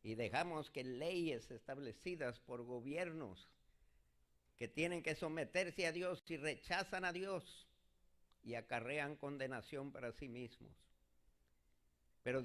y dejamos que leyes establecidas por gobiernos que tienen que someterse a Dios y rechazan a Dios y acarrean condenación para sí mismos. Pero